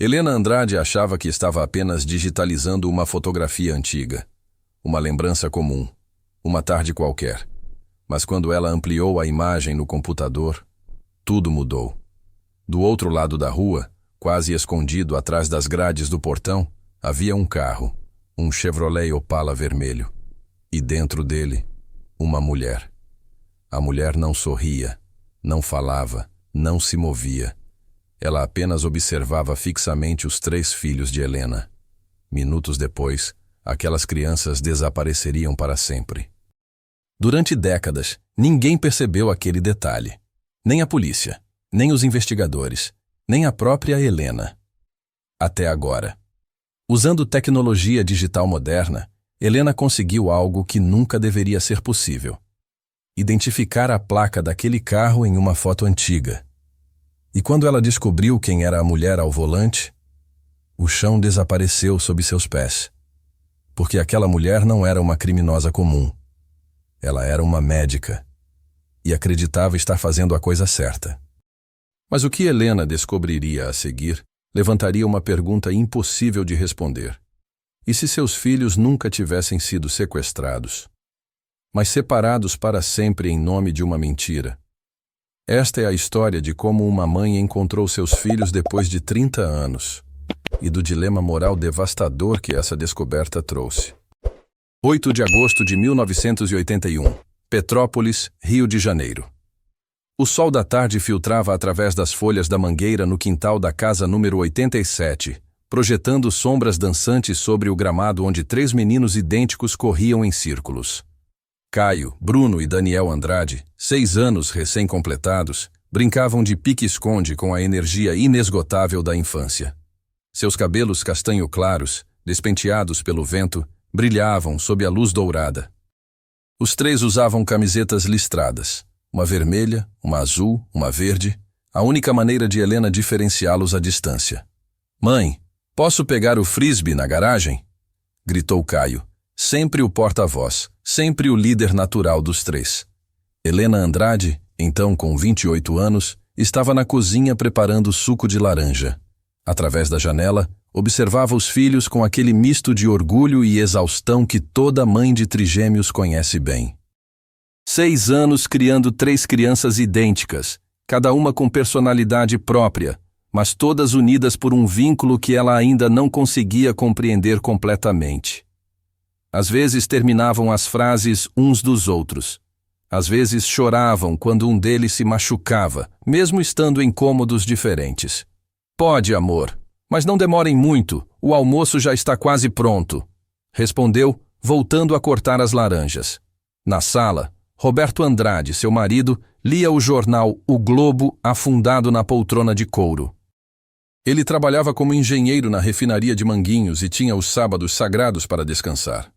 Helena Andrade achava que estava apenas digitalizando uma fotografia antiga, uma lembrança comum, uma tarde qualquer. Mas quando ela ampliou a imagem no computador, tudo mudou. Do outro lado da rua, quase escondido atrás das grades do portão, havia um carro, um Chevrolet Opala vermelho. E dentro dele, uma mulher. A mulher não sorria, não falava, não se movia. Ela apenas observava fixamente os 3 filhos de Helena. Minutos depois, aquelas crianças desapareceriam para sempre. Durante décadas, ninguém percebeu aquele detalhe. Nem a polícia, nem os investigadores, nem a própria Helena. Até agora. Usando tecnologia digital moderna, Helena conseguiu algo que nunca deveria ser possível: identificar a placa daquele carro em uma foto antiga. E quando ela descobriu quem era a mulher ao volante, o chão desapareceu sob seus pés. Porque aquela mulher não era uma criminosa comum. Ela era uma médica. E acreditava estar fazendo a coisa certa. Mas o que Helena descobriria a seguir levantaria uma pergunta impossível de responder. E se seus filhos nunca tivessem sido sequestrados, mas separados para sempre em nome de uma mentira? Esta é a história de como uma mãe encontrou seus filhos depois de 30 anos e do dilema moral devastador que essa descoberta trouxe. 8 de agosto de 1981, Petrópolis, Rio de Janeiro. O sol da tarde filtrava através das folhas da mangueira no quintal da casa número 87, projetando sombras dançantes sobre o gramado onde 3 meninos idênticos corriam em círculos. Caio, Bruno e Daniel Andrade, 6 anos recém-completados, brincavam de pique-esconde com a energia inesgotável da infância. Seus cabelos castanho claros, despenteados pelo vento, brilhavam sob a luz dourada. Os 3 usavam camisetas listradas, uma vermelha, uma azul, uma verde, a única maneira de Helena diferenciá-los à distância. "Mãe, posso pegar o frisbee na garagem?" gritou Caio, sempre o porta-voz, sempre o líder natural dos 3. Helena Andrade, então com 28 anos, estava na cozinha preparando suco de laranja. Através da janela, observava os filhos com aquele misto de orgulho e exaustão que toda mãe de trigêmeos conhece bem. 6 anos criando 3 crianças idênticas, cada uma com personalidade própria, mas todas unidas por um vínculo que ela ainda não conseguia compreender completamente. Às vezes terminavam as frases uns dos outros. Às vezes choravam quando um deles se machucava, mesmo estando em cômodos diferentes. "Pode, amor, mas não demorem muito, o almoço já está quase pronto", respondeu, voltando a cortar as laranjas. Na sala, Roberto Andrade, seu marido, lia o jornal O Globo afundado na poltrona de couro. Ele trabalhava como engenheiro na refinaria de Manguinhos e tinha os sábados sagrados para descansar.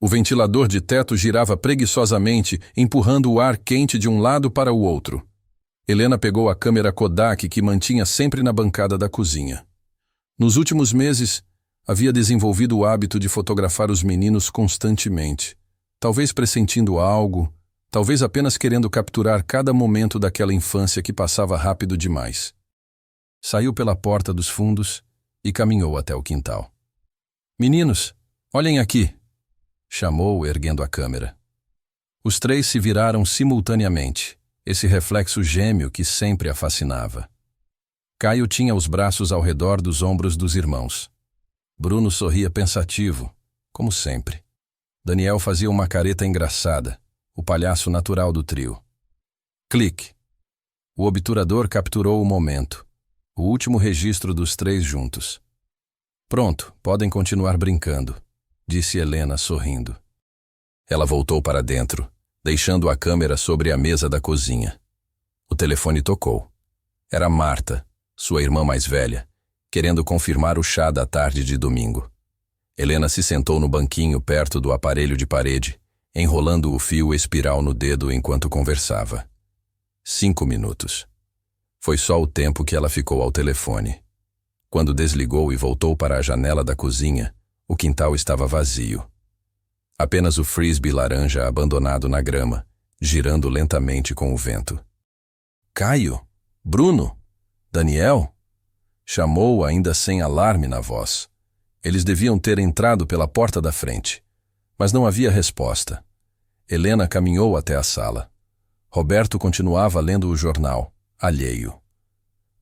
O ventilador de teto girava preguiçosamente, empurrando o ar quente de um lado para o outro. Helena pegou a câmera Kodak que mantinha sempre na bancada da cozinha. Nos últimos meses, havia desenvolvido o hábito de fotografar os meninos constantemente, talvez pressentindo algo, talvez apenas querendo capturar cada momento daquela infância que passava rápido demais. Saiu pela porta dos fundos e caminhou até o quintal. "Meninos, olhem aqui", chamou, erguendo a câmera. Os 3 se viraram simultaneamente, esse reflexo gêmeo que sempre a fascinava. Caio tinha os braços ao redor dos ombros dos irmãos. Bruno sorria pensativo, como sempre. Daniel fazia uma careta engraçada, o palhaço natural do trio. Clique. O obturador capturou o momento, o último registro dos 3 juntos. "Pronto, podem continuar brincando", disse Helena sorrindo. Ela voltou para dentro, deixando a câmera sobre a mesa da cozinha. O telefone tocou. Era Marta, sua irmã mais velha, querendo confirmar o chá da tarde de domingo. Helena se sentou no banquinho perto do aparelho de parede, enrolando o fio espiral no dedo enquanto conversava. 5 minutos. Foi só o tempo que ela ficou ao telefone. Quando desligou e voltou para a janela da cozinha, o quintal estava vazio. Apenas o frisbee laranja abandonado na grama, girando lentamente com o vento. "Caio? Bruno? Daniel?" Chamou ainda sem alarme na voz. Eles deviam ter entrado pela porta da frente. Mas não havia resposta. Helena caminhou até a sala. Roberto continuava lendo o jornal, alheio.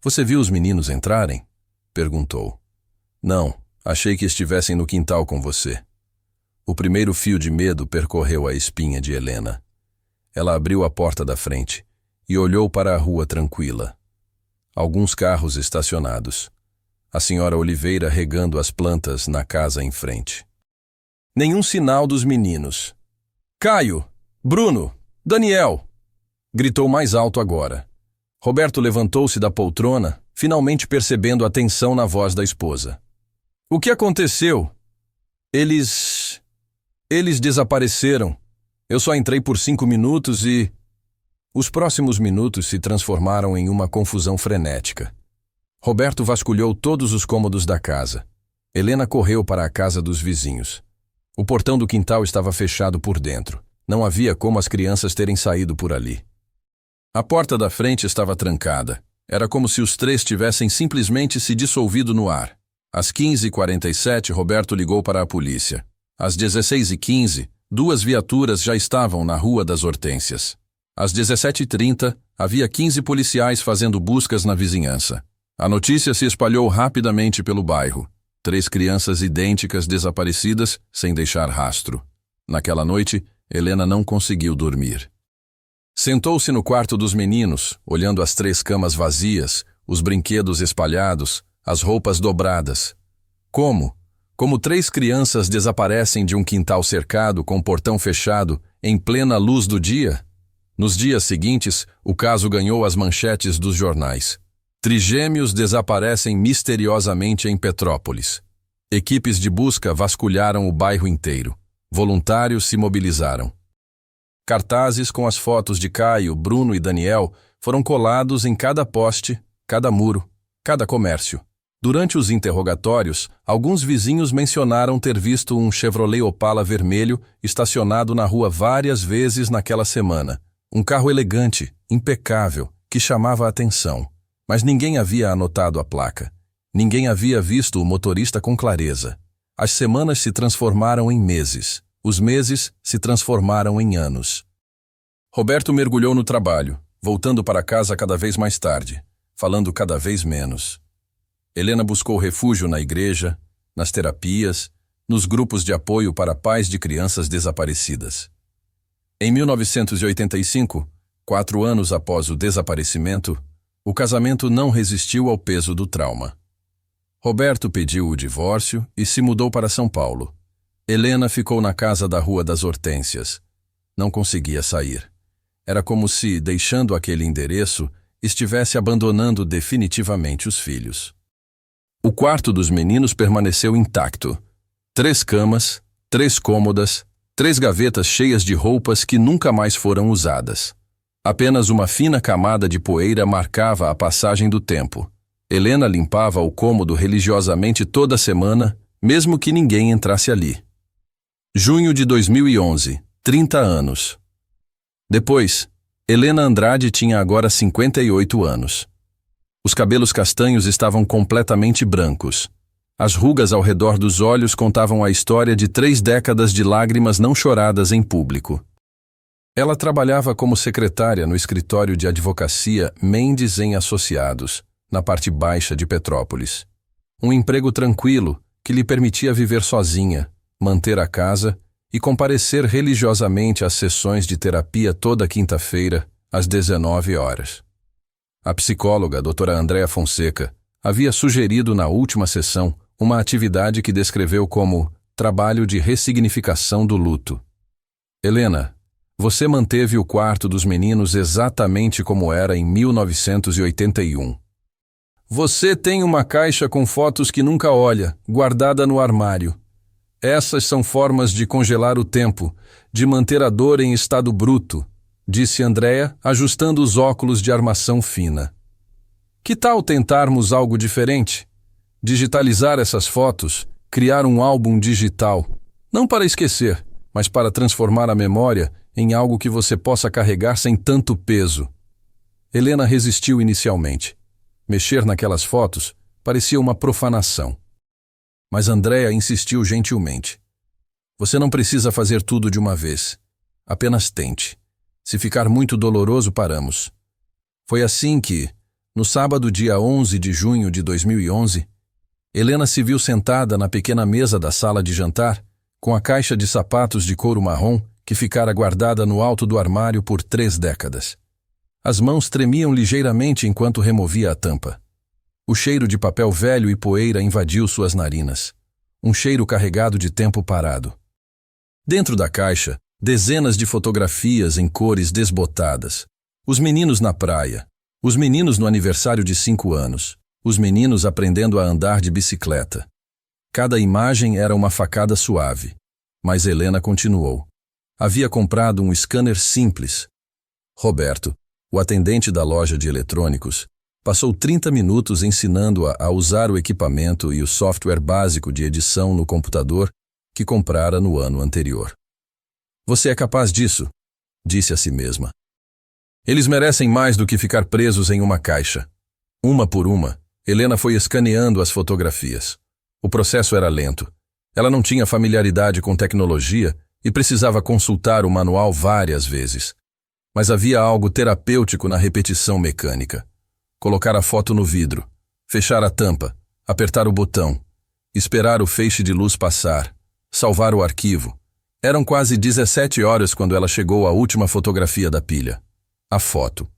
Você viu os meninos entrarem? Perguntou. Não, achei que estivessem no quintal com você. O primeiro fio de medo percorreu a espinha de Helena. Ela abriu a porta da frente e olhou para a rua tranquila. Alguns carros estacionados. A senhora Oliveira regando as plantas na casa em frente. Nenhum sinal dos meninos. Caio! Bruno! Daniel! Gritou mais alto agora. Roberto levantou-se da poltrona, finalmente percebendo a tensão na voz da esposa. O que aconteceu? Eles desapareceram. Eu só entrei por 5 minutos e... Os próximos minutos se transformaram em uma confusão frenética. Roberto vasculhou todos os cômodos da casa. Helena correu para a casa dos vizinhos. O portão do quintal estava fechado por dentro. Não havia como as crianças terem saído por ali. A porta da frente estava trancada. Era como se os três tivessem simplesmente se dissolvido no ar. Às 15h47, Roberto ligou para a polícia. Às 16h15, 2 viaturas já estavam na Rua das Hortênsias. Às 17h30, havia 15 policiais fazendo buscas na vizinhança. A notícia se espalhou rapidamente pelo bairro. 3 crianças idênticas desaparecidas sem deixar rastro. Naquela noite, Helena não conseguiu dormir. Sentou-se no quarto dos meninos, olhando as 3 camas vazias, os brinquedos espalhados, as roupas dobradas. Como 3 crianças desaparecem de um quintal cercado com portão fechado em plena luz do dia? Nos dias seguintes, o caso ganhou as manchetes dos jornais. Trigêmeos desaparecem misteriosamente em Petrópolis. Equipes de busca vasculharam o bairro inteiro. Voluntários se mobilizaram. Cartazes com as fotos de Caio, Bruno e Daniel foram colados em cada poste, cada muro, cada comércio. Durante os interrogatórios, alguns vizinhos mencionaram ter visto um Chevrolet Opala vermelho estacionado na rua várias vezes naquela semana. Um carro elegante, impecável, que chamava a atenção. Mas ninguém havia anotado a placa. Ninguém havia visto o motorista com clareza. As semanas se transformaram em meses. Os meses se transformaram em anos. Roberto mergulhou no trabalho, voltando para casa cada vez mais tarde, falando cada vez menos. Helena buscou refúgio na igreja, nas terapias, nos grupos de apoio para pais de crianças desaparecidas. Em 1985, 4 anos após o desaparecimento, o casamento não resistiu ao peso do trauma. Roberto pediu o divórcio e se mudou para São Paulo. Helena ficou na casa da Rua das Hortênsias. Não conseguia sair. Era como se, deixando aquele endereço, estivesse abandonando definitivamente os filhos. O quarto dos meninos permaneceu intacto. 3 camas, 3 cômodas, 3 gavetas cheias de roupas que nunca mais foram usadas. Apenas uma fina camada de poeira marcava a passagem do tempo. Helena limpava o cômodo religiosamente toda semana, mesmo que ninguém entrasse ali. Junho de 2011, 30 anos. Depois, Helena Andrade tinha agora 58 anos. Os cabelos castanhos estavam completamente brancos. As rugas ao redor dos olhos contavam a história de 3 décadas de lágrimas não choradas em público. Ela trabalhava como secretária no escritório de advocacia Mendes em Associados, na parte baixa de Petrópolis. Um emprego tranquilo que lhe permitia viver sozinha, manter a casa e comparecer religiosamente às sessões de terapia toda quinta-feira, às 19 horas. A psicóloga, a doutora Andréa Fonseca, havia sugerido na última sessão uma atividade que descreveu como trabalho de ressignificação do luto. Helena, você manteve o quarto dos meninos exatamente como era em 1981. Você tem uma caixa com fotos que nunca olha, guardada no armário. Essas são formas de congelar o tempo, de manter a dor em estado bruto, disse Andréa, ajustando os óculos de armação fina. Que tal tentarmos algo diferente? Digitalizar essas fotos, criar um álbum digital, não para esquecer, mas para transformar a memória em algo que você possa carregar sem tanto peso. Helena resistiu inicialmente. Mexer naquelas fotos parecia uma profanação. Mas Andrea insistiu gentilmente. Você não precisa fazer tudo de uma vez. Apenas tente. Se ficar muito doloroso, paramos. Foi assim que, no sábado dia 11 de junho de 2011, Helena se viu sentada na pequena mesa da sala de jantar, com a caixa de sapatos de couro marrom que ficara guardada no alto do armário por 3 décadas. As mãos tremiam ligeiramente enquanto removia a tampa. O cheiro de papel velho e poeira invadiu suas narinas. Um cheiro carregado de tempo parado. Dentro da caixa, dezenas de fotografias em cores desbotadas. Os meninos na praia. Os meninos no aniversário de 5 anos. Os meninos aprendendo a andar de bicicleta. Cada imagem era uma facada suave. Mas Helena continuou. Havia comprado um scanner simples. Roberto, o atendente da loja de eletrônicos, passou 30 minutos ensinando-a a usar o equipamento e o software básico de edição no computador que comprara no ano anterior. Você é capaz disso, disse a si mesma. Eles merecem mais do que ficar presos em uma caixa. Uma por uma, Helena foi escaneando as fotografias. O processo era lento. Ela não tinha familiaridade com tecnologia e precisava consultar o manual várias vezes. Mas havia algo terapêutico na repetição mecânica. Colocar a foto no vidro, fechar a tampa, apertar o botão, esperar o feixe de luz passar, salvar o arquivo. Eram quase 17 horas quando ela chegou à última fotografia da pilha. A foto.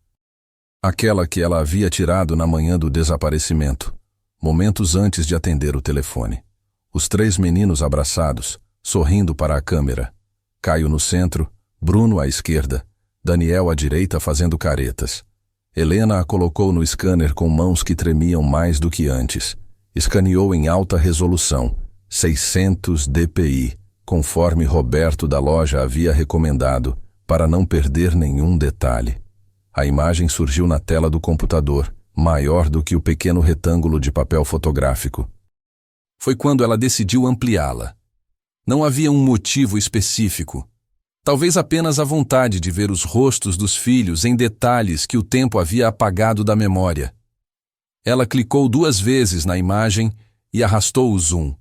Aquela que ela havia tirado na manhã do desaparecimento, momentos antes de atender o telefone. Os 3 meninos abraçados, sorrindo para a câmera. Caio no centro, Bruno à esquerda, Daniel à direita fazendo caretas. Helena a colocou no scanner com mãos que tremiam mais do que antes. Escaneou em alta resolução, 600 dpi, conforme Roberto da loja havia recomendado, para não perder nenhum detalhe. A imagem surgiu na tela do computador, maior do que o pequeno retângulo de papel fotográfico. Foi quando ela decidiu ampliá-la. Não havia um motivo específico. Talvez apenas a vontade de ver os rostos dos filhos em detalhes que o tempo havia apagado da memória. Ela clicou 2 vezes na imagem e arrastou o zoom.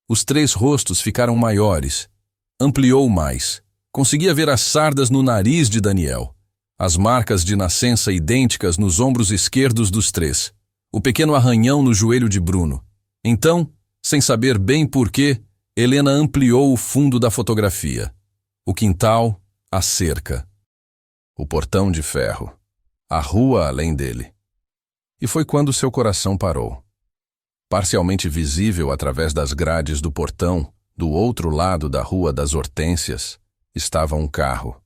Os 3 rostos ficaram maiores. Ampliou mais. Conseguia ver as sardas no nariz de Daniel. As marcas de nascença idênticas nos ombros esquerdos dos 3. O pequeno arranhão no joelho de Bruno. Então, sem saber bem porquê, Helena ampliou o fundo da fotografia. O quintal, a cerca. O portão de ferro. A rua além dele. E foi quando seu coração parou. Parcialmente visível através das grades do portão, do outro lado da Rua das Hortênsias, estava um carro.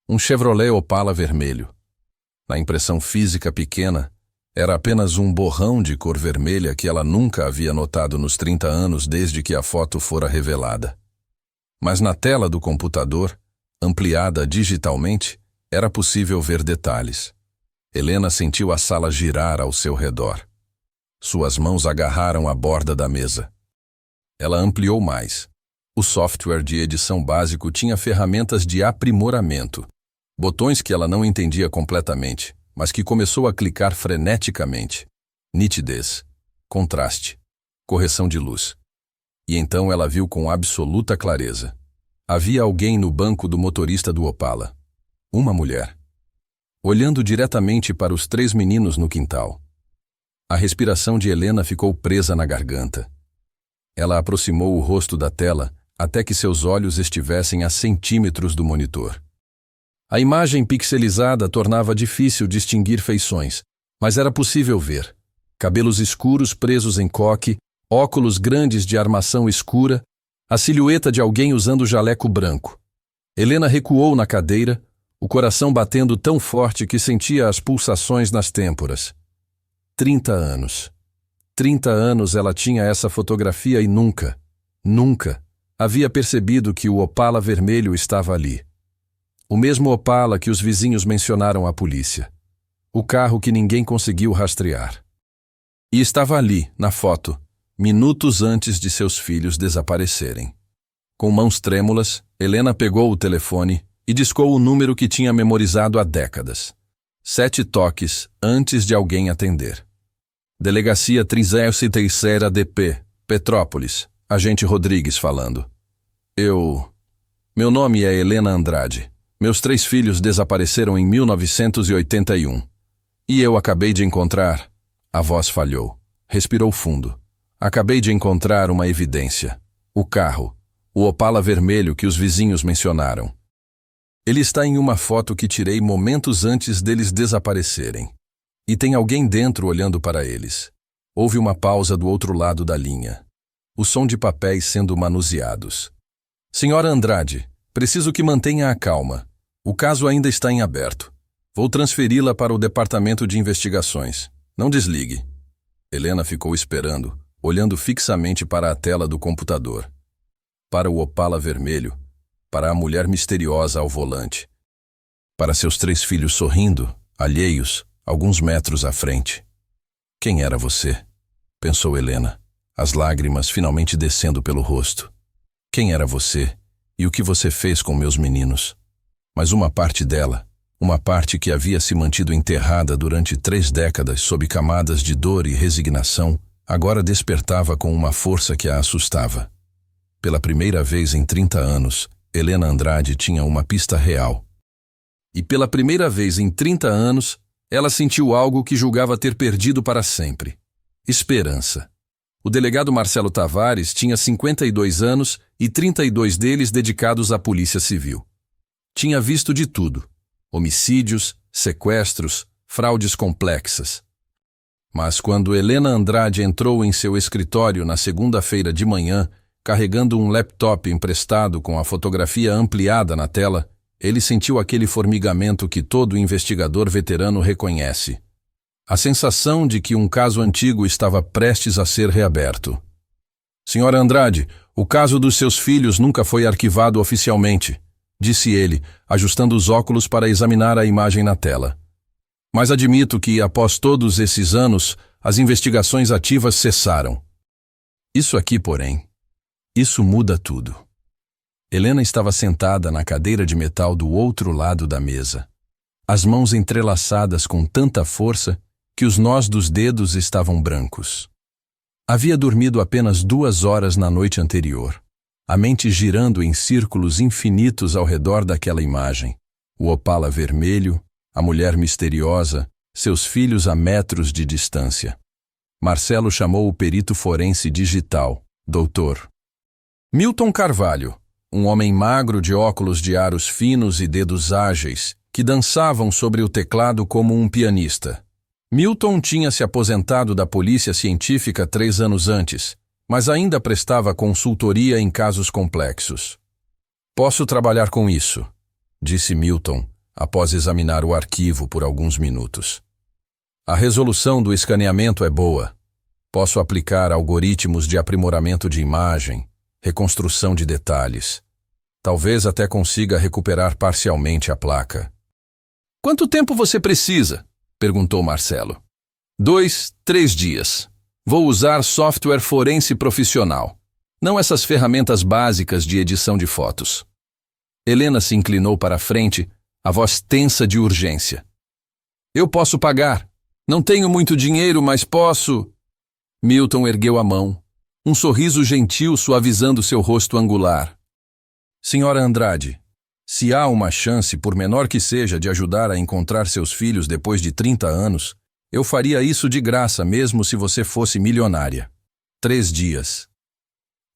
Um Chevrolet Opala vermelho. Na impressão física pequena, era apenas um borrão de cor vermelha que ela nunca havia notado nos 30 anos desde que a foto fora revelada. Mas na tela do computador, ampliada digitalmente, era possível ver detalhes. Helena sentiu a sala girar ao seu redor. Suas mãos agarraram a borda da mesa. Ela ampliou mais. O software de edição básico tinha ferramentas de aprimoramento, botões que ela não entendia completamente, mas que começou a clicar freneticamente. Nitidez, contraste, correção de luz. E então ela viu com absoluta clareza. Havia alguém no banco do motorista do Opala. Uma mulher. Olhando diretamente para os 3 meninos no quintal. A respiração de Helena ficou presa na garganta. Ela aproximou o rosto da tela até que seus olhos estivessem a centímetros do monitor. A imagem pixelizada tornava difícil distinguir feições, mas era possível ver. Cabelos escuros presos em coque, óculos grandes de armação escura, a silhueta de alguém usando jaleco branco. Helena recuou na cadeira, o coração batendo tão forte que sentia as pulsações nas têmporas. 30 anos. 30 anos ela tinha essa fotografia e nunca havia percebido que o Opala vermelho estava ali. O mesmo Opala que os vizinhos mencionaram à polícia. O carro que ninguém conseguiu rastrear. E estava ali, na foto, minutos antes de seus filhos desaparecerem. Com mãos trêmulas, Helena pegou o telefone e discou o número que tinha memorizado há décadas. 7 toques antes de alguém atender. Delegacia 33ª DP, Petrópolis. Agente Rodrigues falando. Meu nome é Helena Andrade. Meus 3 filhos desapareceram em 1981. E eu acabei de encontrar... A voz falhou. Respirou fundo. Acabei de encontrar uma evidência. O carro. O Opala vermelho que os vizinhos mencionaram. Ele está em uma foto que tirei momentos antes deles desaparecerem. E tem alguém dentro olhando para eles. Houve uma pausa do outro lado da linha. O som de papéis sendo manuseados. Senhora Andrade, preciso que mantenha a calma. O caso ainda está em aberto. Vou transferi-la para o Departamento de Investigações. Não desligue. Helena ficou esperando, olhando fixamente para a tela do computador. Para o Opala vermelho, para a mulher misteriosa ao volante. Para seus 3 filhos sorrindo, alheios, alguns metros à frente. Quem era você? Pensou Helena, as lágrimas finalmente descendo pelo rosto. Quem era você? E o que você fez com meus meninos? Mas uma parte dela, uma parte que havia se mantido enterrada durante 3 décadas sob camadas de dor e resignação, agora despertava com uma força que a assustava. Pela primeira vez em 30 anos, Helena Andrade tinha uma pista real. E pela primeira vez em 30 anos, ela sentiu algo que julgava ter perdido para sempre. Esperança. O delegado Marcelo Tavares tinha 52 anos e 32 deles dedicados à Polícia Civil. Tinha visto de tudo: homicídios, sequestros, fraudes complexas. Mas quando Helena Andrade entrou em seu escritório na segunda-feira de manhã, carregando um laptop emprestado com a fotografia ampliada na tela, ele sentiu aquele formigamento que todo investigador veterano reconhece. A sensação de que um caso antigo estava prestes a ser reaberto. Senhora Andrade, o caso dos seus filhos nunca foi arquivado oficialmente, disse ele, ajustando os óculos para examinar a imagem na tela. Mas admito que, após todos esses anos, as investigações ativas cessaram. Isso aqui, porém, isso muda tudo. Helena estava sentada na cadeira de metal do outro lado da mesa, as mãos entrelaçadas com tanta força que os nós dos dedos estavam brancos. Havia dormido apenas 2 horas na noite anterior, a mente girando em círculos infinitos ao redor daquela imagem. O Opala vermelho, a mulher misteriosa, seus filhos a metros de distância. Marcelo chamou o perito forense digital, Dr. Milton Carvalho, um homem magro de óculos de aros finos e dedos ágeis, que dançavam sobre o teclado como um pianista. Milton tinha se aposentado da polícia científica 3 anos antes, mas ainda prestava consultoria em casos complexos. Posso trabalhar com isso, disse Milton, após examinar o arquivo por alguns minutos. A resolução do escaneamento é boa. Posso aplicar algoritmos de aprimoramento de imagem, reconstrução de detalhes. Talvez até consiga recuperar parcialmente a placa. Quanto tempo você precisa? Perguntou Marcelo. 2, 3 dias. Vou usar software forense profissional, não essas ferramentas básicas de edição de fotos. Helena se inclinou para a frente, a voz tensa de urgência. Eu posso pagar. Não tenho muito dinheiro, mas posso... Milton ergueu a mão, um sorriso gentil suavizando seu rosto angular. Senhora Andrade, se há uma chance, por menor que seja, de ajudar a encontrar seus filhos depois de 30 anos, eu faria isso de graça mesmo se você fosse milionária. 3 dias.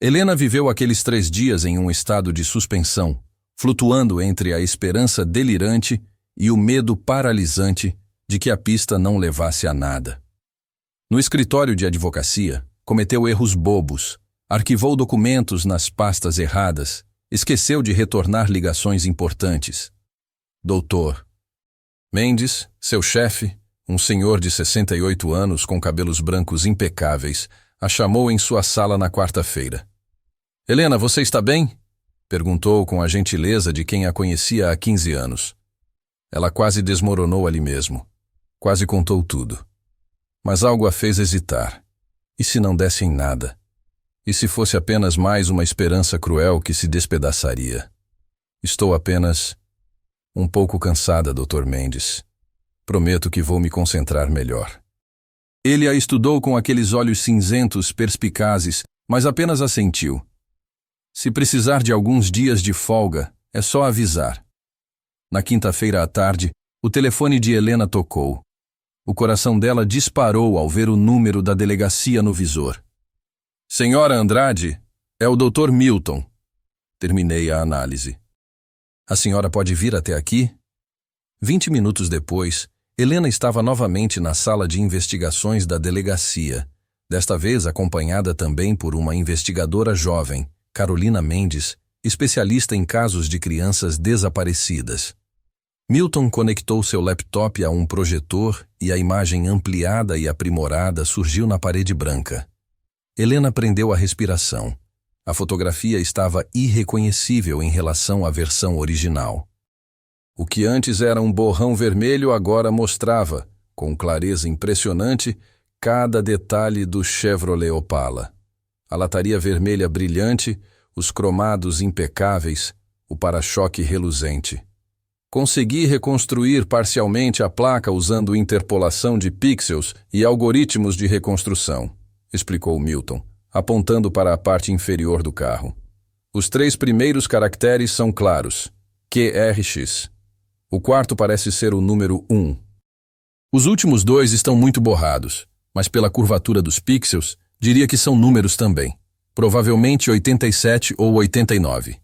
Helena viveu aqueles 3 dias em um estado de suspensão, flutuando entre a esperança delirante e o medo paralisante de que a pista não levasse a nada. No escritório de advocacia, cometeu erros bobos, arquivou documentos nas pastas erradas, esqueceu de retornar ligações importantes. Doutor Mendes, seu chefe, um senhor de 68 anos com cabelos brancos impecáveis, a chamou em sua sala na quarta-feira. Helena, você está bem? Perguntou com a gentileza de quem a conhecia há 15 anos. Ela quase desmoronou ali mesmo. Quase contou tudo. Mas algo a fez hesitar. E se não desse em nada? E se fosse apenas mais uma esperança cruel que se despedaçaria? Estou apenas um pouco cansada, Dr. Mendes. Prometo que vou me concentrar melhor. Ele a estudou com aqueles olhos cinzentos perspicazes, mas apenas assentiu. Se precisar de alguns dias de folga, é só avisar. Na quinta-feira à tarde, o telefone de Helena tocou. O coração dela disparou ao ver o número da delegacia no visor. Senhora Andrade, é o Dr. Milton. Terminei a análise. A senhora pode vir até aqui? 20 minutos depois, Helena estava novamente na sala de investigações da delegacia, desta vez acompanhada também por uma investigadora jovem, Carolina Mendes, especialista em casos de crianças desaparecidas. Milton conectou seu laptop a um projetor e a imagem ampliada e aprimorada surgiu na parede branca. Helena prendeu a respiração. A fotografia estava irreconhecível em relação à versão original. O que antes era um borrão vermelho agora mostrava, com clareza impressionante, cada detalhe do Chevrolet Opala. A lataria vermelha brilhante, os cromados impecáveis, o para-choque reluzente. Consegui reconstruir parcialmente a placa usando interpolação de pixels e algoritmos de reconstrução, explicou Milton, apontando para a parte inferior do carro. Os 3 primeiros caracteres são claros, QRX. O quarto parece ser o número 1. Os últimos 2 estão muito borrados, mas pela curvatura dos pixels, diria que são números também. Provavelmente 87 ou 89.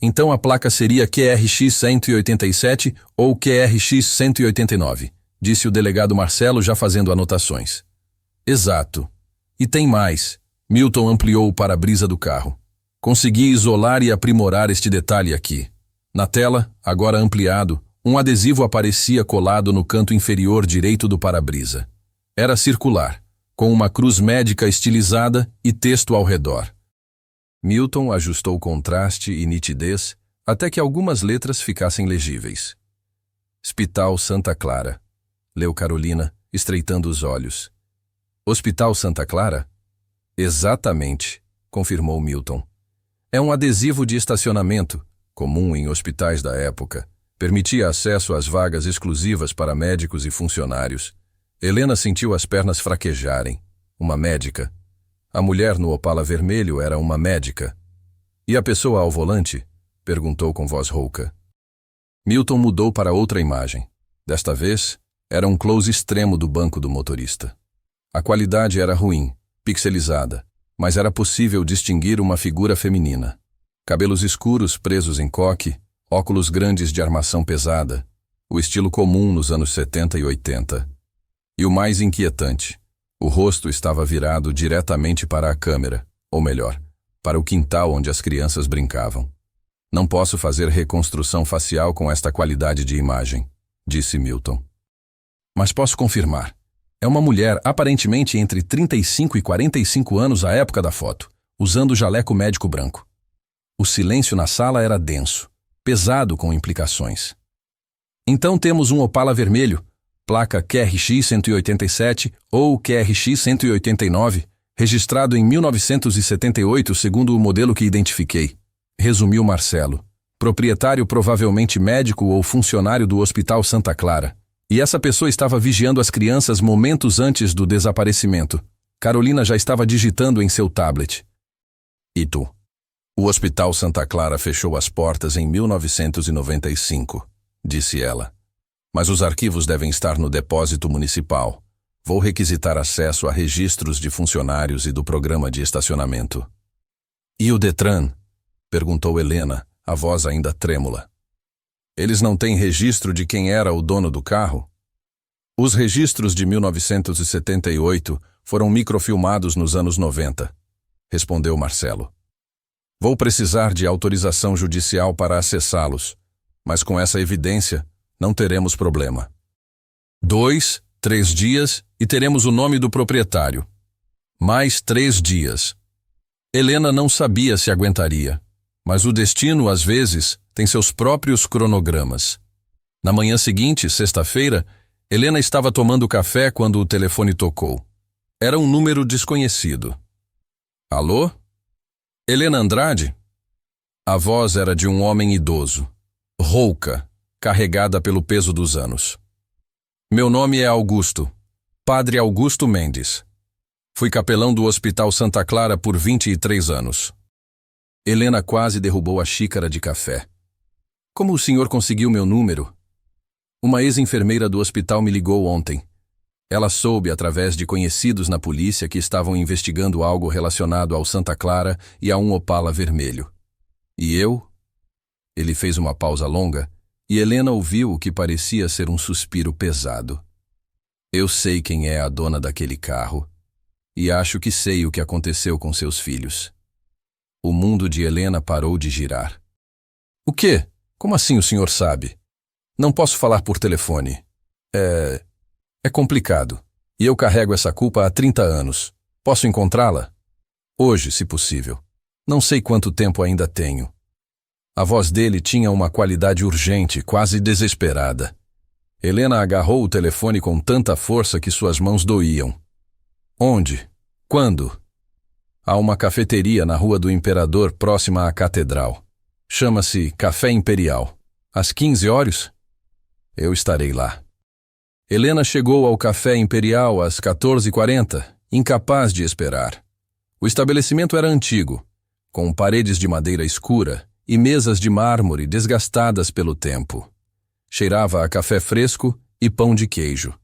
Então a placa seria QRX 187 ou QRX 189, disse o delegado Marcelo já fazendo anotações. Exato. E tem mais. Milton ampliou o para-brisa do carro. Consegui isolar e aprimorar este detalhe aqui. Na tela, agora ampliado, um adesivo aparecia colado no canto inferior direito do para-brisa. Era circular, com uma cruz médica estilizada e texto ao redor. Milton ajustou contraste e nitidez até que algumas letras ficassem legíveis. Hospital Santa Clara, leu Carolina, estreitando os olhos. Hospital Santa Clara? Exatamente, confirmou Milton. É um adesivo de estacionamento, comum em hospitais da época. Permitia acesso às vagas exclusivas para médicos e funcionários. Helena sentiu as pernas fraquejarem. Uma médica. A mulher no Opala vermelho era uma médica. E a pessoa ao volante? Perguntou com voz rouca. Milton mudou para outra imagem. Desta vez, era um close extremo do banco do motorista. A qualidade era ruim, pixelizada, mas era possível distinguir uma figura feminina. Cabelos escuros presos em coque, óculos grandes de armação pesada, o estilo comum nos anos 70 e 80. E o mais inquietante, o rosto estava virado diretamente para a câmera, ou melhor, para o quintal onde as crianças brincavam. Não posso fazer reconstrução facial com esta qualidade de imagem, disse Milton. Mas posso confirmar. É uma mulher aparentemente entre 35 e 45 anos à época da foto, usando jaleco médico branco. O silêncio na sala era denso, pesado com implicações. Então temos um Opala vermelho, placa QRX 187 ou QRX 189, registrado em 1978 segundo o modelo que identifiquei, resumiu Marcelo, proprietário provavelmente médico ou funcionário do Hospital Santa Clara. E essa pessoa estava vigiando as crianças momentos antes do desaparecimento. Carolina já estava digitando em seu tablet. E tu? O Hospital Santa Clara fechou as portas em 1995, disse ela. Mas os arquivos devem estar no depósito municipal. Vou requisitar acesso a registros de funcionários e do programa de estacionamento. E o Detran? Perguntou Helena, a voz ainda trêmula. Eles não têm registro de quem era o dono do carro? Os registros de 1978 foram microfilmados nos anos 90, respondeu Marcelo. Vou precisar de autorização judicial para acessá-los, mas com essa evidência não teremos problema. 2, 3 dias e teremos o nome do proprietário. Mais 3 dias. Helena não sabia se aguentaria, mas o destino, às vezes, tem seus próprios cronogramas. Na manhã seguinte, sexta-feira, Helena estava tomando café quando o telefone tocou. Era um número desconhecido. Alô? Helena Andrade? A voz era de um homem idoso, rouca, carregada pelo peso dos anos. Meu nome é Augusto. Padre Augusto Mendes. Fui capelão do Hospital Santa Clara por 23 anos. Helena quase derrubou a xícara de café. Como o senhor conseguiu meu número? Uma ex-enfermeira do hospital me ligou ontem. Ela soube através de conhecidos na polícia que estavam investigando algo relacionado ao Santa Clara e a um Opala vermelho. E eu? Ele fez uma pausa longa e Helena ouviu o que parecia ser um suspiro pesado. Eu sei quem é a dona daquele carro e acho que sei o que aconteceu com seus filhos. O mundo de Helena parou de girar. O quê? Como assim o senhor sabe? Não posso falar por telefone. É complicado. E eu carrego essa culpa há 30 anos. Posso encontrá-la? Hoje, se possível. Não sei quanto tempo ainda tenho. A voz dele tinha uma qualidade urgente, quase desesperada. Helena agarrou o telefone com tanta força que suas mãos doíam. Onde? Quando? Há uma cafeteria na Rua do Imperador, próxima à Catedral. Chama-se Café Imperial. Às 15 horas? Eu estarei lá. Helena chegou ao Café Imperial às 14h40, incapaz de esperar. O estabelecimento era antigo, com paredes de madeira escura e mesas de mármore desgastadas pelo tempo. Cheirava a café fresco e pão de queijo.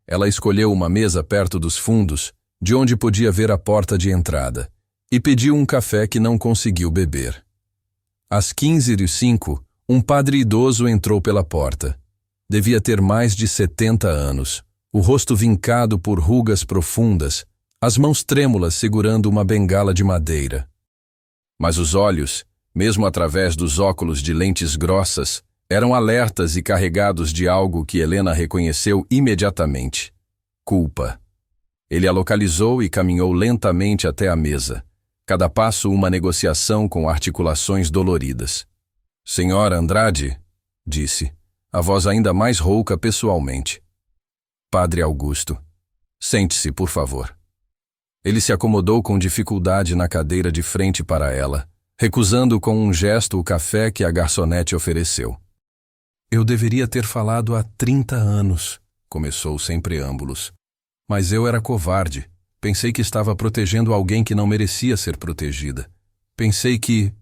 Ela escolheu uma mesa perto dos fundos, de onde podia ver a porta de entrada, e pediu um café que não conseguiu beber. Às 15h05, um padre idoso entrou pela porta. Devia ter mais de 70 anos, o rosto vincado por rugas profundas, as mãos trêmulas segurando uma bengala de madeira. Mas os olhos, mesmo através dos óculos de lentes grossas, eram alertas e carregados de algo que Helena reconheceu imediatamente: culpa. Ele a localizou e caminhou lentamente até a mesa, cada passo uma negociação com articulações doloridas. Senhora Andrade, disse, a voz ainda mais rouca pessoalmente. Padre Augusto, sente-se, por favor. Ele se acomodou com dificuldade na cadeira de frente para ela, recusando com um gesto o café que a garçonete ofereceu. Eu deveria ter falado há 30 anos, começou sem preâmbulos. Mas eu era covarde. Pensei que estava protegendo alguém que não merecia ser protegida. Pensei que...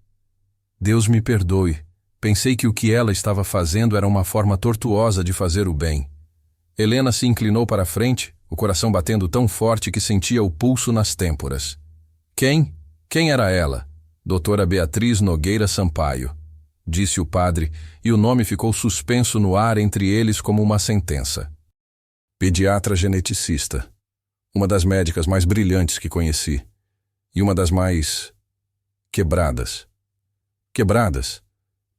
Deus me perdoe. Pensei que o que ela estava fazendo era uma forma tortuosa de fazer o bem. Helena se inclinou para a frente, o coração batendo tão forte que sentia o pulso nas têmporas. Quem? Quem era ela? Doutora Beatriz Nogueira Sampaio, disse o padre, e o nome ficou suspenso no ar entre eles como uma sentença. Pediatra geneticista. Uma das médicas mais brilhantes que conheci. E uma das mais... quebradas. Quebradas?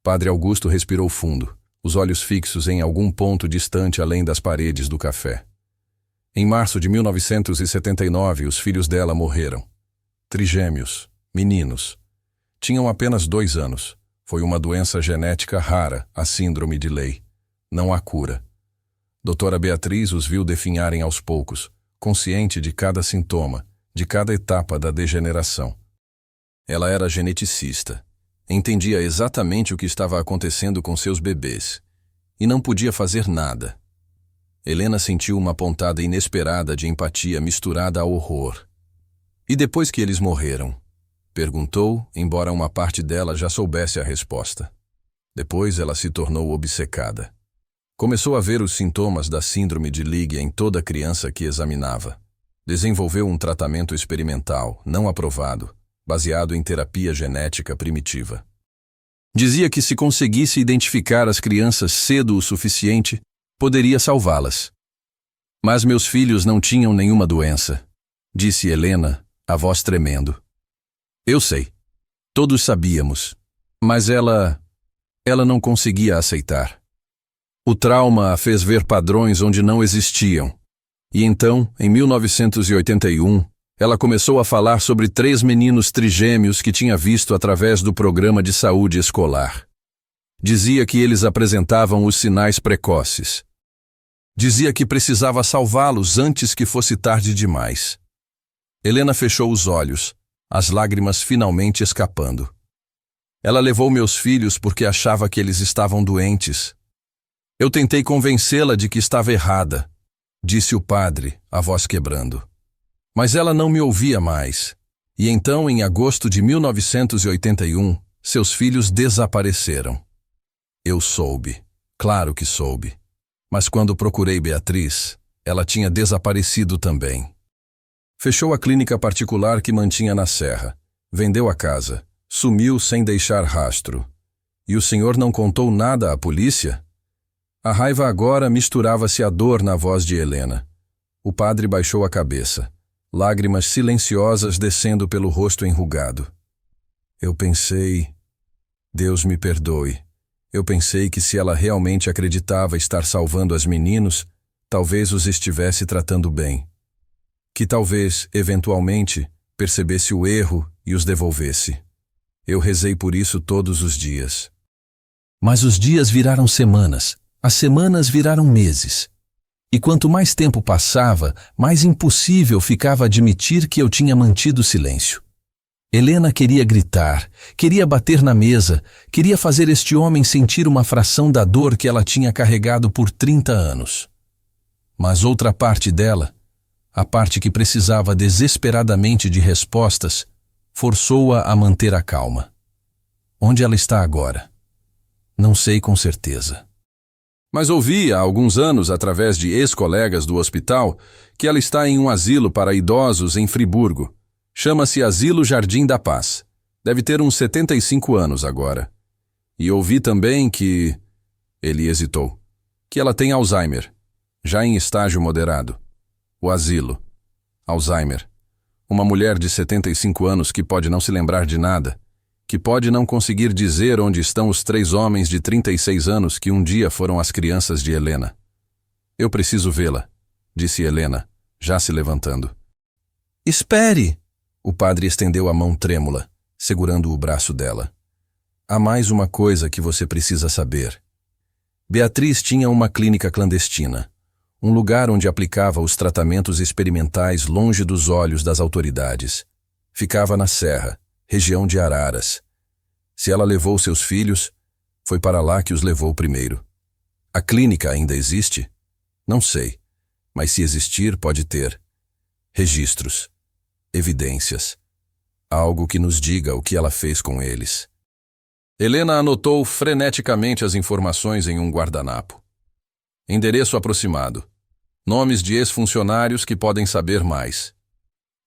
Padre Augusto respirou fundo, os olhos fixos em algum ponto distante além das paredes do café. Em março de 1979, os filhos dela morreram. Trigêmeos, meninos. Tinham apenas 2 anos. Foi uma doença genética rara, a síndrome de Leigh. Não há cura. Doutora Beatriz os viu definharem aos poucos, consciente de cada sintoma, de cada etapa da degeneração. Ela era geneticista. Entendia exatamente o que estava acontecendo com seus bebês. E não podia fazer nada. Helena sentiu uma pontada inesperada de empatia misturada a horror. E depois que eles morreram? Perguntou, embora uma parte dela já soubesse a resposta. Depois ela se tornou obcecada. Começou a ver os sintomas da síndrome de Leigh em toda criança que examinava. Desenvolveu um tratamento experimental, não aprovado, baseado em terapia genética primitiva. Dizia que se conseguisse identificar as crianças cedo o suficiente, poderia salvá-las. Mas meus filhos não tinham nenhuma doença, disse Helena, a voz tremendo. Eu sei. Todos sabíamos. Mas ela não conseguia aceitar. O trauma a fez ver padrões onde não existiam. E então, em 1981, ela começou a falar sobre 3 meninos trigêmeos que tinha visto através do programa de saúde escolar. Dizia que eles apresentavam os sinais precoces. Dizia que precisava salvá-los antes que fosse tarde demais. Helena fechou os olhos, as lágrimas finalmente escapando. Ela levou meus filhos porque achava que eles estavam doentes. Eu tentei convencê-la de que estava errada. disse o padre, a voz quebrando. Mas ela não me ouvia mais. E então, em agosto de 1981, seus filhos desapareceram. Eu soube. Claro que soube. Mas quando procurei Beatriz, ela tinha desaparecido também. Fechou a clínica particular que mantinha na serra. Vendeu a casa. Sumiu sem deixar rastro. E o senhor não contou nada à polícia? A raiva agora misturava-se à dor na voz de Helena. O padre baixou a cabeça, lágrimas silenciosas descendo pelo rosto enrugado. Eu pensei... Deus me perdoe. Eu pensei que se ela realmente acreditava estar salvando as meninos, talvez os estivesse tratando bem. Que talvez, eventualmente, percebesse o erro e os devolvesse. Eu rezei por isso todos os dias. Mas os dias viraram semanas, as semanas viraram meses. E quanto mais tempo passava, mais impossível ficava admitir que eu tinha mantido silêncio. Helena queria gritar, queria bater na mesa, queria fazer este homem sentir uma fração da dor que ela tinha carregado por 30 anos. Mas outra parte dela, a parte que precisava desesperadamente de respostas, forçou-a a manter a calma. Onde ela está agora? Não sei com certeza. Mas ouvi há alguns anos, através de ex-colegas do hospital, que ela está em um asilo para idosos em Friburgo. Chama-se Asilo Jardim da Paz. Deve ter uns 75 anos agora. E ouvi também que... Ele hesitou. Que ela tem Alzheimer, já em estágio moderado. O asilo. Alzheimer. Uma mulher de 75 anos que pode não se lembrar de nada, que pode não conseguir dizer onde estão os 3 homens de 36 anos que um dia foram as crianças de Helena. Eu preciso vê-la, disse Helena, já se levantando. Espere! O padre estendeu a mão trêmula, segurando o braço dela. Há mais uma coisa que você precisa saber. Beatriz tinha uma clínica clandestina, um lugar onde aplicava os tratamentos experimentais longe dos olhos das autoridades. Ficava na serra, região de Araras. Se ela levou seus filhos, foi para lá que os levou primeiro. A clínica ainda existe? Não sei, mas se existir, pode ter registros, evidências, algo que nos diga o que ela fez com eles. Helena anotou freneticamente as informações em um guardanapo. Endereço aproximado. Nomes de ex-funcionários que podem saber mais.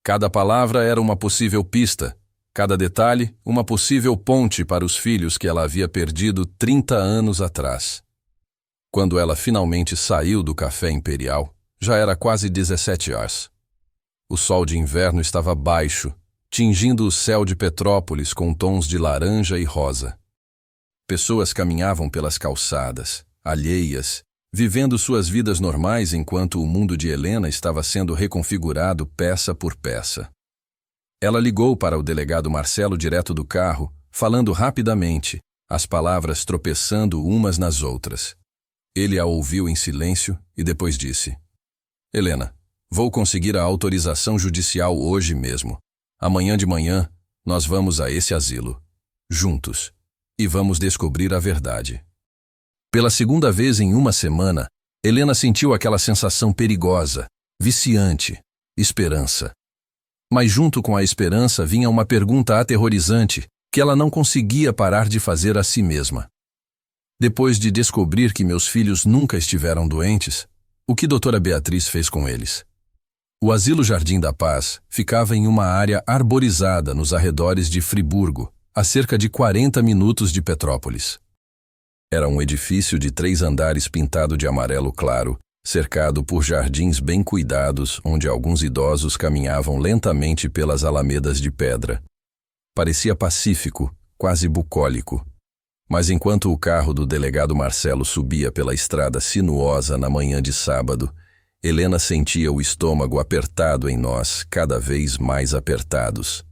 Cada palavra era uma possível pista, cada detalhe uma possível ponte para os filhos que ela havia perdido 30 anos atrás. Quando ela finalmente saiu do café imperial, já era quase 17 horas. O sol de inverno estava baixo, tingindo o céu de Petrópolis com tons de laranja e rosa. Pessoas caminhavam pelas calçadas, alheias, vivendo suas vidas normais enquanto o mundo de Helena estava sendo reconfigurado peça por peça. Ela ligou para o delegado Marcelo direto do carro, falando rapidamente, as palavras tropeçando umas nas outras. Ele a ouviu em silêncio e depois disse: Helena, vou conseguir a autorização judicial hoje mesmo. Amanhã de manhã, nós vamos a esse asilo. Juntos. E vamos descobrir a verdade. Pela segunda vez em uma semana, Helena sentiu aquela sensação perigosa, viciante, esperança. Mas junto com a esperança vinha uma pergunta aterrorizante que ela não conseguia parar de fazer a si mesma. Depois de descobrir que meus filhos nunca estiveram doentes, o que doutora Beatriz fez com eles? O Asilo Jardim da Paz ficava em uma área arborizada nos arredores de Friburgo, a cerca de 40 minutos de Petrópolis. Era um edifício de 3 andares pintado de amarelo claro, cercado por jardins bem cuidados, onde alguns idosos caminhavam lentamente pelas alamedas de pedra. Parecia pacífico, quase bucólico. Mas enquanto o carro do delegado Marcelo subia pela estrada sinuosa na manhã de sábado, Helena sentia o estômago apertado em nós, cada vez mais apertados.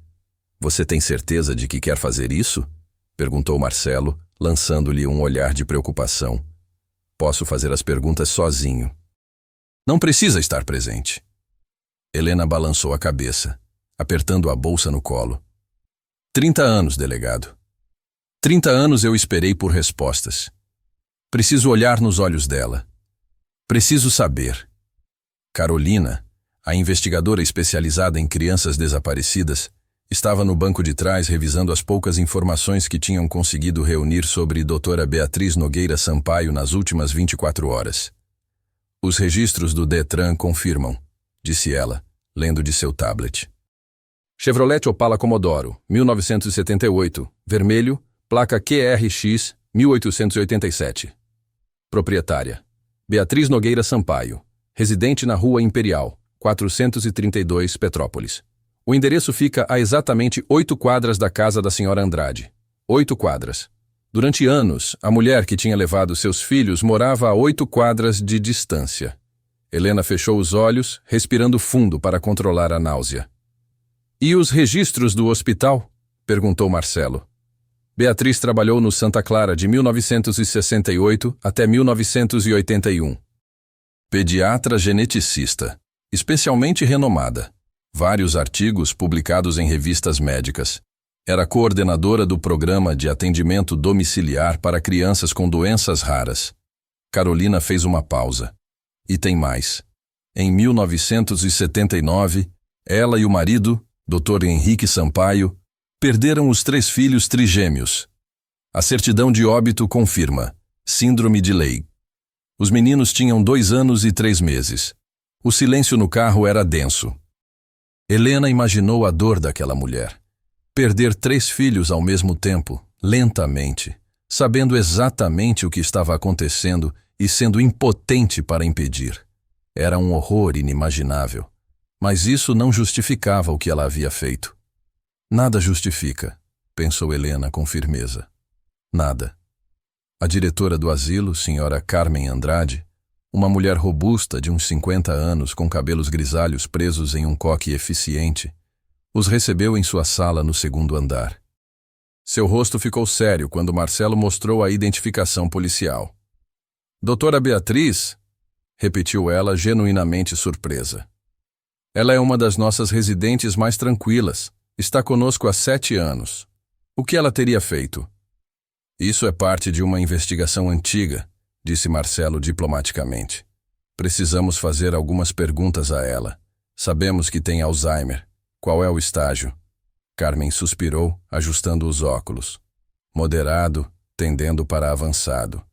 Você tem certeza de que quer fazer isso? Perguntou Marcelo, lançando-lhe um olhar de preocupação. Posso fazer as perguntas sozinho. Não precisa estar presente. Helena balançou a cabeça, apertando a bolsa no colo. 30 anos, delegado. 30 anos eu esperei por respostas. Preciso olhar nos olhos dela. Preciso saber. Carolina, a investigadora especializada em crianças desaparecidas, estava no banco de trás revisando as poucas informações que tinham conseguido reunir sobre Doutora Beatriz Nogueira Sampaio nas últimas 24 horas. Os registros do Detran confirmam, disse ela, lendo de seu tablet. Chevrolet Opala Commodoro, 1978, vermelho, placa QRX 1887. Proprietária: Beatriz Nogueira Sampaio, residente na Rua Imperial, 432, Petrópolis. O endereço fica a exatamente 8 quadras da casa da senhora Andrade. 8 quadras. Durante anos, a mulher que tinha levado seus filhos morava a 8 quadras de distância. Helena fechou os olhos, respirando fundo para controlar a náusea. E os registros do hospital? Perguntou Marcelo. Beatriz trabalhou no Santa Clara de 1968 até 1981. Pediatra geneticista, especialmente renomada. Vários artigos publicados em revistas médicas. Era coordenadora do programa de atendimento domiciliar para crianças com doenças raras. Carolina fez uma pausa. E tem mais. Em 1979, ela e o marido, Dr. Henrique Sampaio, perderam os 3 filhos trigêmeos. A certidão de óbito confirma: síndrome de Leigh. Os meninos tinham 2 anos e 3 meses. O silêncio no carro era denso. Helena imaginou a dor daquela mulher. Perder 3 filhos ao mesmo tempo, lentamente, sabendo exatamente o que estava acontecendo e sendo impotente para impedir. Era um horror inimaginável. Mas isso não justificava o que ela havia feito. Nada justifica, pensou Helena com firmeza. Nada. A diretora do asilo, senhora Carmen Andrade, uma mulher robusta de uns 50 anos com cabelos grisalhos presos em um coque eficiente, os recebeu em sua sala no 2º andar. Seu rosto ficou sério quando Marcelo mostrou a identificação policial. Doutora Beatriz, repetiu ela genuinamente surpresa. Ela é uma das nossas residentes mais tranquilas. Está conosco há 7 anos. O que ela teria feito? Isso é parte de uma investigação antiga, disse Marcelo diplomaticamente. Precisamos fazer algumas perguntas a ela. Sabemos que tem Alzheimer. Qual é o estágio? Carmen suspirou, ajustando os óculos. Moderado, tendendo para avançado.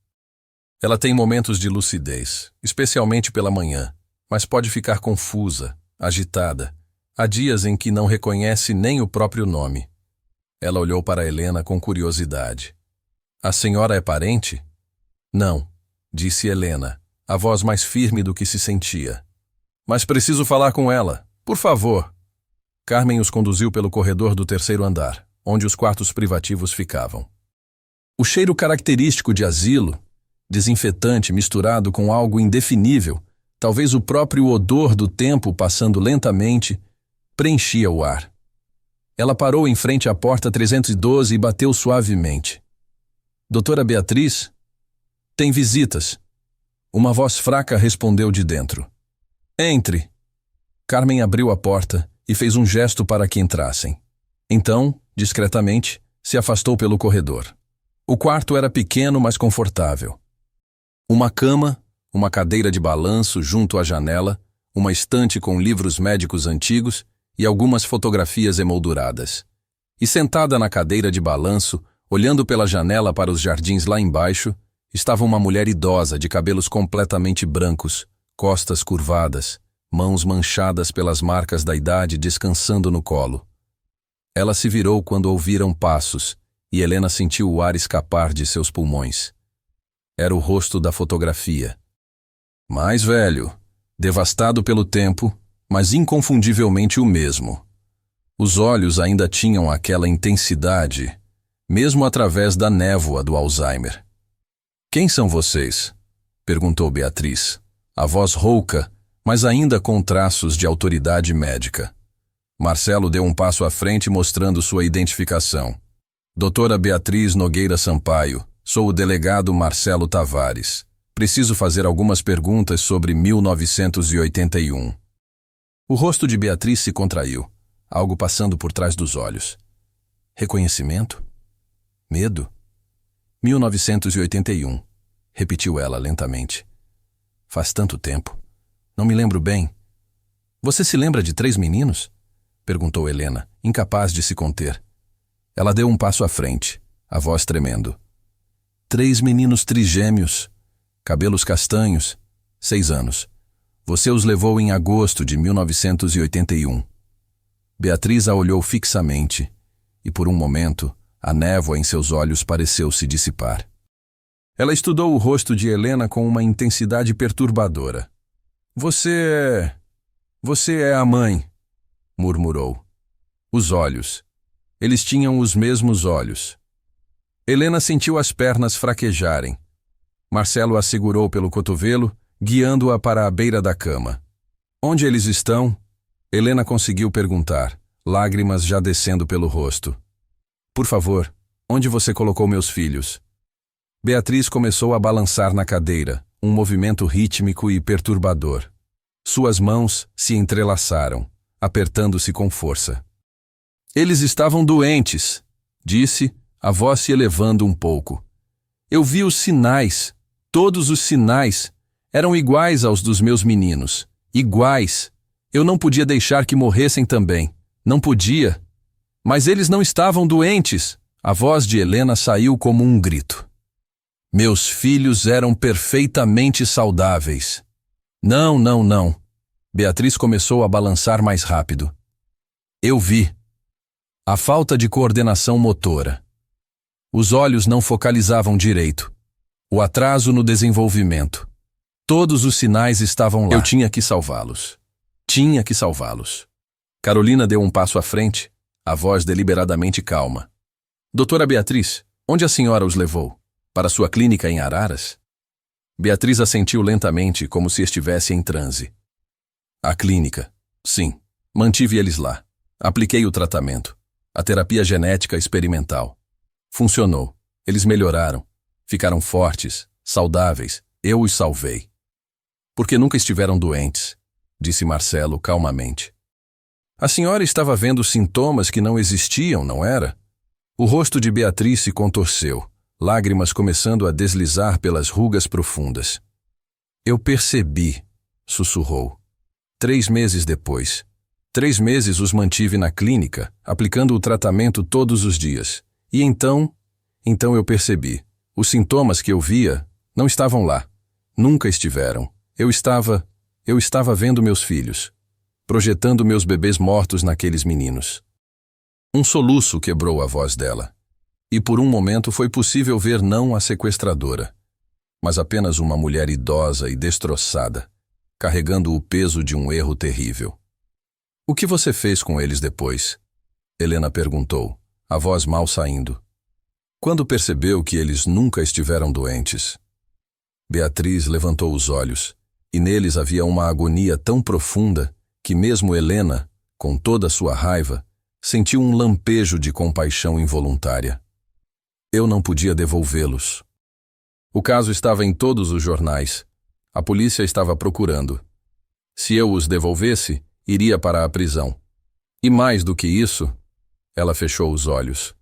Ela tem momentos de lucidez, especialmente pela manhã, mas pode ficar confusa, agitada. Há dias em que não reconhece nem o próprio nome. Ela olhou para Helena com curiosidade. A senhora é parente? Não, disse Helena, a voz mais firme do que se sentia. Mas preciso falar com ela, por favor. Carmen os conduziu pelo corredor do 3º andar, onde os quartos privativos ficavam. O cheiro característico de asilo, desinfetante misturado com algo indefinível, talvez o próprio odor do tempo passando lentamente, preenchia o ar. Ela parou em frente à porta 312 e bateu suavemente. Doutora Beatriz? Tem visitas. Uma voz fraca respondeu de dentro. Entre. Carmen abriu a porta e fez um gesto para que entrassem. Então, discretamente, se afastou pelo corredor. O quarto era pequeno, mas confortável. Uma cama, uma cadeira de balanço junto à janela, uma estante com livros médicos antigos e algumas fotografias emolduradas. E sentada na cadeira de balanço, olhando pela janela para os jardins lá embaixo, estava uma mulher idosa de cabelos completamente brancos, costas curvadas, mãos manchadas pelas marcas da idade descansando no colo. Ela se virou quando ouviram passos e Helena sentiu o ar escapar de seus pulmões. Era o rosto da fotografia. Mais velho, devastado pelo tempo, mas inconfundivelmente o mesmo. Os olhos ainda tinham aquela intensidade, mesmo através da névoa do Alzheimer. Quem são vocês? Perguntou Beatriz, a voz rouca, mas ainda com traços de autoridade médica. Marcelo deu um passo à frente mostrando sua identificação. Doutora Beatriz Nogueira Sampaio, sou o delegado Marcelo Tavares. Preciso fazer algumas perguntas sobre 1981. O rosto de Beatriz se contraiu, algo passando por trás dos olhos. Reconhecimento? Medo? 1981, repetiu ela lentamente. Faz tanto tempo. Não me lembro bem. Você se lembra de 3 meninos? Perguntou Helena, incapaz de se conter. Ela deu um passo à frente, a voz tremendo. 3 meninos trigêmeos, cabelos castanhos, 6 anos. Você os levou em agosto de 1981. Beatriz a olhou fixamente, e por um momento, a névoa em seus olhos pareceu se dissipar. Ela estudou o rosto de Helena com uma intensidade perturbadora. Você é a mãe, murmurou. Os olhos. Eles tinham os mesmos olhos. Helena sentiu as pernas fraquejarem. Marcelo a segurou pelo cotovelo, guiando-a para a beira da cama. Onde eles estão? Helena conseguiu perguntar, lágrimas já descendo pelo rosto. Por favor, onde você colocou meus filhos? Beatriz começou a balançar na cadeira, um movimento rítmico e perturbador. Suas mãos se entrelaçaram, apertando-se com força. Eles estavam doentes, disse, a voz se elevando um pouco. Eu vi os sinais, todos os sinais, eram iguais aos dos meus meninos, iguais. Eu não podia deixar que morressem também, não podia. Mas eles não estavam doentes. A voz de Helena saiu como um grito. Meus filhos eram perfeitamente saudáveis. Não. Beatriz começou a balançar mais rápido. Eu vi. A falta de coordenação motora. Os olhos não focalizavam direito. O atraso no desenvolvimento. Todos os sinais estavam lá. Eu tinha que salvá-los. Tinha que salvá-los. Carolina deu um passo à frente, a voz deliberadamente calma. Doutora Beatriz, onde a senhora os levou? Para sua clínica em Araras? Beatriz assentiu lentamente, como se estivesse em transe. A clínica. Sim. Mantive eles lá. Apliquei o tratamento. A terapia genética experimental. Funcionou. Eles melhoraram. Ficaram fortes, saudáveis. Eu os salvei. Porque nunca estiveram doentes, disse Marcelo calmamente. A senhora estava vendo sintomas que não existiam, não era? O rosto de Beatriz se contorceu, lágrimas começando a deslizar pelas rugas profundas. Eu percebi, sussurrou. 3 meses depois. 3 meses os mantive na clínica, aplicando o tratamento todos os dias. E então eu percebi. Os sintomas que eu via não estavam lá. Nunca estiveram. Eu estava vendo meus filhos, projetando meus bebês mortos naqueles meninos. Um soluço quebrou a voz dela. E por um momento foi possível ver não a sequestradora, mas apenas uma mulher idosa e destroçada, carregando o peso de um erro terrível. O que você fez com eles depois? Helena perguntou, a voz mal saindo. Quando percebeu que eles nunca estiveram doentes? Beatriz levantou os olhos, e neles havia uma agonia tão profunda que mesmo Helena, com toda a sua raiva, sentiu um lampejo de compaixão involuntária. Eu não podia devolvê-los. O caso estava em todos os jornais. A polícia estava procurando. Se eu os devolvesse, iria para a prisão. E mais do que isso, ela fechou os olhos.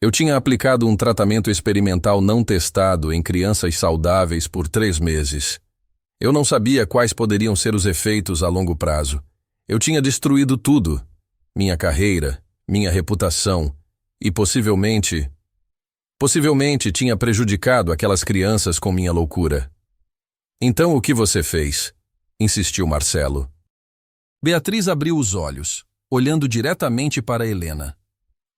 Eu tinha aplicado um tratamento experimental não testado em crianças saudáveis por 3 meses. Eu não sabia quais poderiam ser os efeitos a longo prazo. Eu tinha destruído tudo. Minha carreira, minha reputação e possivelmente tinha prejudicado aquelas crianças com minha loucura. Então o que você fez? Insistiu Marcelo. Beatriz abriu os olhos, olhando diretamente para Helena.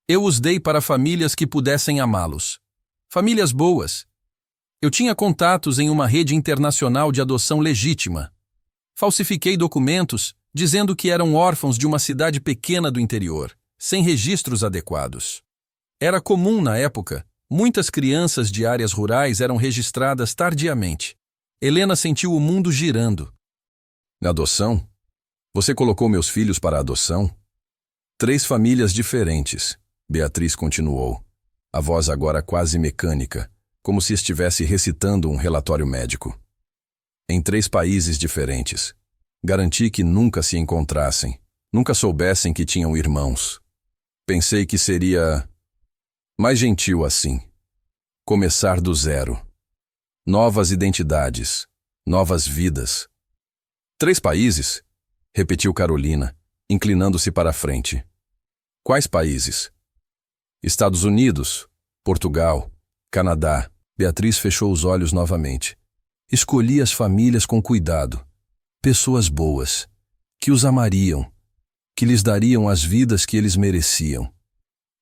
Eu os dei para famílias que pudessem amá-los. Famílias boas. Eu tinha contatos em uma rede internacional de adoção legítima. Falsifiquei documentos dizendo que eram órfãos de uma cidade pequena do interior, sem registros adequados. Era comum na época. Muitas crianças de áreas rurais eram registradas tardiamente. Helena sentiu o mundo girando. Na adoção? Você colocou meus filhos para a adoção? 3 famílias diferentes, Beatriz continuou, a voz agora quase mecânica, como se estivesse recitando um relatório médico. Em 3 países diferentes. Garanti que nunca se encontrassem, nunca soubessem que tinham irmãos. Pensei que seria mais gentil assim. Começar do zero. Novas identidades, novas vidas. 3 países? Repetiu Carolina, inclinando-se para a frente. Quais países? Estados Unidos, Portugal, Canadá. Beatriz fechou os olhos novamente. Escolhi as famílias com cuidado. Pessoas boas, que os amariam, que lhes dariam as vidas que eles mereciam.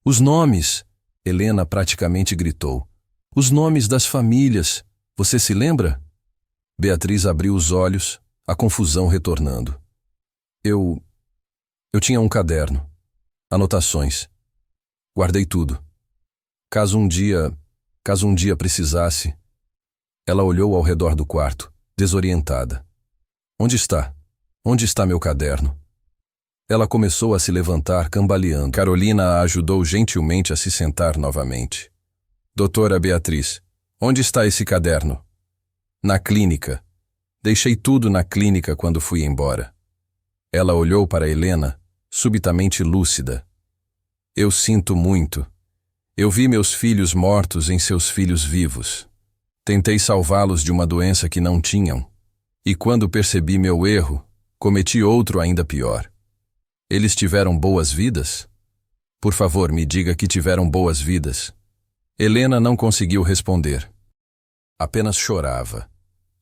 Os nomes, Helena praticamente gritou. Os nomes das famílias, você se lembra? Beatriz abriu os olhos, a confusão retornando. Eu tinha um caderno. Anotações. Guardei tudo. Caso um dia precisasse. Ela olhou ao redor do quarto, desorientada. Onde está? Onde está meu caderno? Ela começou a se levantar, cambaleando. Carolina a ajudou gentilmente a se sentar novamente. Doutora Beatriz, onde está esse caderno? Na clínica. Deixei tudo na clínica quando fui embora. Ela olhou para Helena, subitamente lúcida. Eu sinto muito. Eu vi meus filhos mortos em seus filhos vivos. Tentei salvá-los de uma doença que não tinham. E quando percebi meu erro, cometi outro ainda pior. Eles tiveram boas vidas? Por favor, me diga que tiveram boas vidas. Helena não conseguiu responder. Apenas chorava.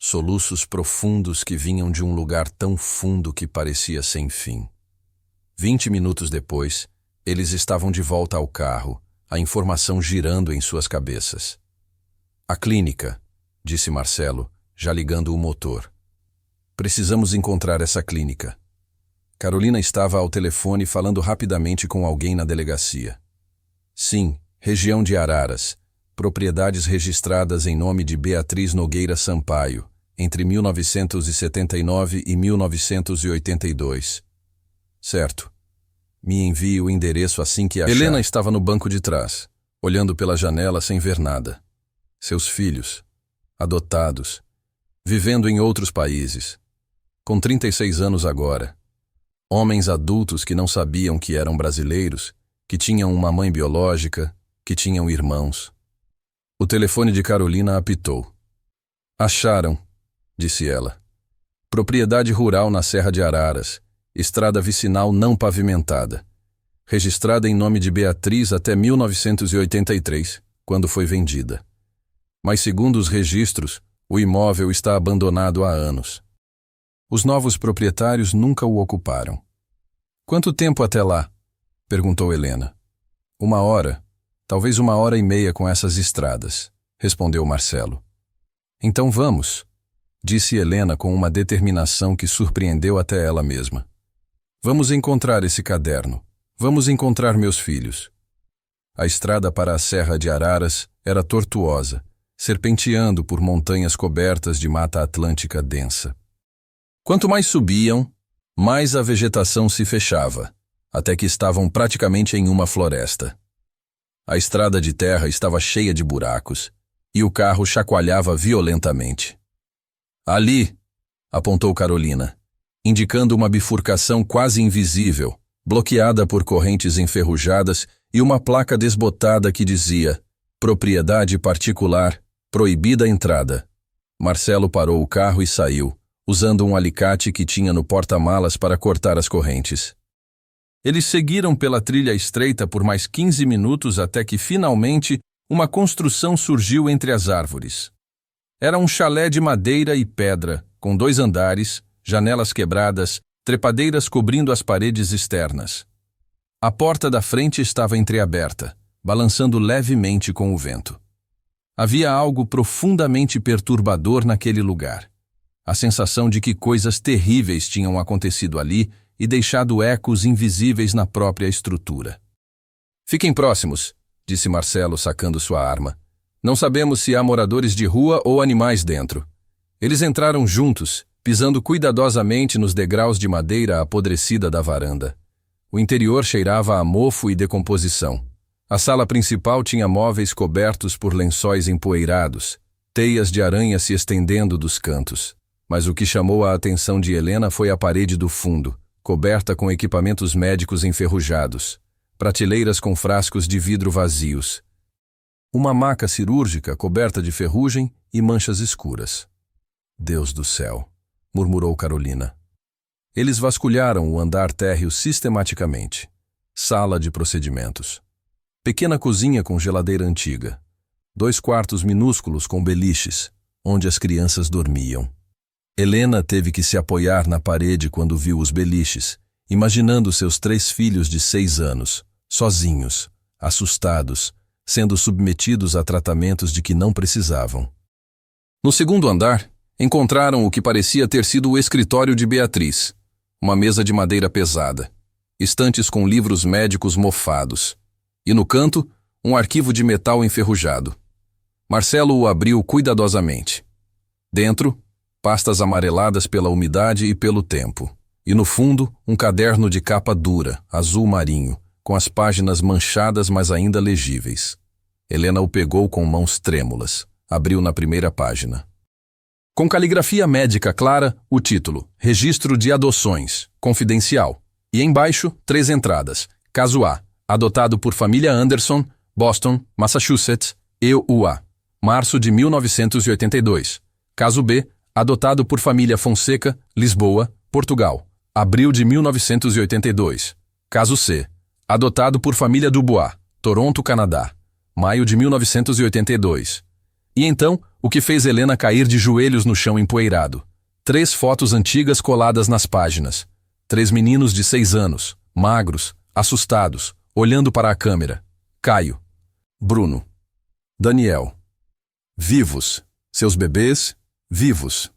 Soluços profundos que vinham de um lugar tão fundo que parecia sem fim. 20 minutos depois, eles estavam de volta ao carro, a informação girando em suas cabeças. A clínica, disse Marcelo, já ligando o motor. Precisamos encontrar essa clínica. Carolina estava ao telefone falando rapidamente com alguém na delegacia. Sim, região de Araras. Propriedades registradas em nome de Beatriz Nogueira Sampaio, entre 1979 e 1982. Certo. Me envie o endereço assim que achar. Helena estava no banco de trás, olhando pela janela sem ver nada. Seus filhos, adotados, vivendo em outros países, com 36 anos agora. Homens adultos que não sabiam que eram brasileiros, que tinham uma mãe biológica, que tinham irmãos. O telefone de Carolina apitou. Acharam, disse ela. Propriedade rural na Serra de Araras, estrada vicinal não pavimentada. Registrada em nome de Beatriz até 1983, quando foi vendida. Mas segundo os registros, o imóvel está abandonado há anos. Os novos proprietários nunca o ocuparam. Quanto tempo até lá? Perguntou Helena. 1 hora, talvez 1h30 com essas estradas, respondeu Marcelo. Então vamos, disse Helena com uma determinação que surpreendeu até ela mesma. Vamos encontrar esse caderno. Vamos encontrar meus filhos. A estrada para a Serra de Araras era tortuosa, serpenteando por montanhas cobertas de mata atlântica densa. Quanto mais subiam, mais a vegetação se fechava, até que estavam praticamente em uma floresta. A estrada de terra estava cheia de buracos, e o carro chacoalhava violentamente. Ali, apontou Carolina, indicando uma bifurcação quase invisível, bloqueada por correntes enferrujadas e uma placa desbotada que dizia propriedade particular, proibida a entrada. Marcelo parou o carro e saiu, usando um alicate que tinha no porta-malas para cortar as correntes. Eles seguiram pela trilha estreita por mais 15 minutos até que, finalmente, uma construção surgiu entre as árvores. Era um chalé de madeira e pedra, com 2 andares, janelas quebradas, trepadeiras cobrindo as paredes externas. A porta da frente estava entreaberta, balançando levemente com o vento. Havia algo profundamente perturbador naquele lugar. A sensação de que coisas terríveis tinham acontecido ali e deixado ecos invisíveis na própria estrutura. Fiquem próximos, disse Marcelo sacando sua arma. Não sabemos se há moradores de rua ou animais dentro. Eles entraram juntos, pisando cuidadosamente nos degraus de madeira apodrecida da varanda. O interior cheirava a mofo e decomposição. A sala principal tinha móveis cobertos por lençóis empoeirados, teias de aranha se estendendo dos cantos. Mas o que chamou a atenção de Helena foi a parede do fundo, coberta com equipamentos médicos enferrujados, prateleiras com frascos de vidro vazios, uma maca cirúrgica coberta de ferrugem e manchas escuras. Deus do céu, murmurou Carolina. Eles vasculharam o andar térreo sistematicamente. Sala de procedimentos. Pequena cozinha com geladeira antiga. 2 quartos minúsculos com beliches, onde as crianças dormiam. Helena teve que se apoiar na parede quando viu os beliches, imaginando seus 3 filhos de 6 anos, sozinhos, assustados, sendo submetidos a tratamentos de que não precisavam. No segundo andar, encontraram o que parecia ter sido o escritório de Beatriz, uma mesa de madeira pesada, estantes com livros médicos mofados, e no canto, um arquivo de metal enferrujado. Marcelo o abriu cuidadosamente. Dentro, pastas amareladas pela umidade e pelo tempo, e no fundo, um caderno de capa dura, azul marinho, com as páginas manchadas mas ainda legíveis. Helena o pegou com mãos trêmulas. Abriu na primeira página. Com caligrafia médica clara, o título: Registro de Adoções, Confidencial. E embaixo, 3 entradas. Caso A, adotado por família Anderson, Boston, Massachusetts, EUA, março de 1982. Caso B, adotado por família Fonseca, Lisboa, Portugal, abril de 1982. Caso C, adotado por família Dubois, Toronto, Canadá, maio de 1982. E então, o que fez Helena cair de joelhos no chão empoeirado. 3 fotos antigas coladas nas páginas. 3 meninos de 6 anos, magros, assustados, olhando para a câmera. Caio. Bruno. Daniel. Vivos. Seus bebês, vivos.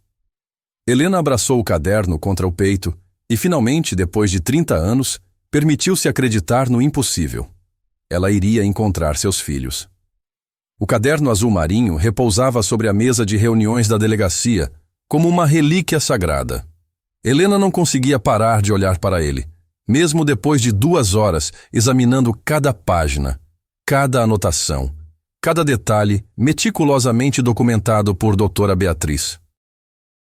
Helena abraçou o caderno contra o peito e, finalmente, depois de 30 anos, permitiu-se acreditar no impossível. Ela iria encontrar seus filhos. O caderno azul marinho repousava sobre a mesa de reuniões da delegacia, como uma relíquia sagrada. Helena não conseguia parar de olhar para ele, mesmo depois de 2 horas examinando cada página, cada anotação, cada detalhe meticulosamente documentado por doutora Beatriz.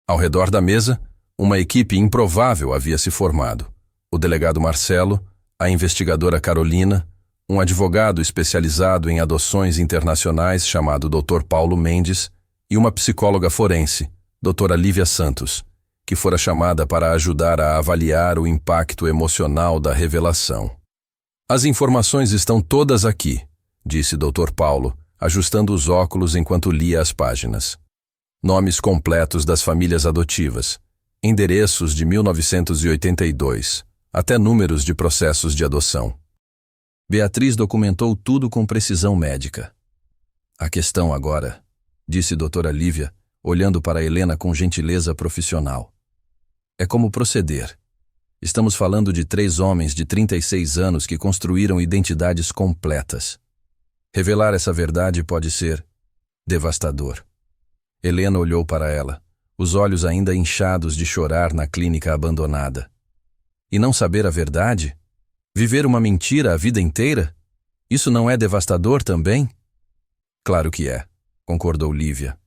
Ao redor da mesa, uma equipe improvável havia se formado. O delegado Marcelo, a investigadora Carolina, um advogado especializado em adoções internacionais chamado Dr. Paulo Mendes e uma psicóloga forense, doutora Lívia Santos, que fora chamada para ajudar a avaliar o impacto emocional da revelação. As informações estão todas aqui, disse Dr. Paulo, ajustando os óculos enquanto lia as páginas. Nomes completos das famílias adotivas, endereços de 1982, até números de processos de adoção. Beatriz documentou tudo com precisão médica. A questão agora, disse doutora Lívia, olhando para Helena com gentileza profissional, é como proceder. Estamos falando de 3 homens de 36 anos que construíram identidades completas. Revelar essa verdade pode ser devastador. Helena olhou para ela, os olhos ainda inchados de chorar na clínica abandonada. E não saber a verdade? Viver uma mentira a vida inteira? Isso não é devastador também? Claro que é, concordou Lívia.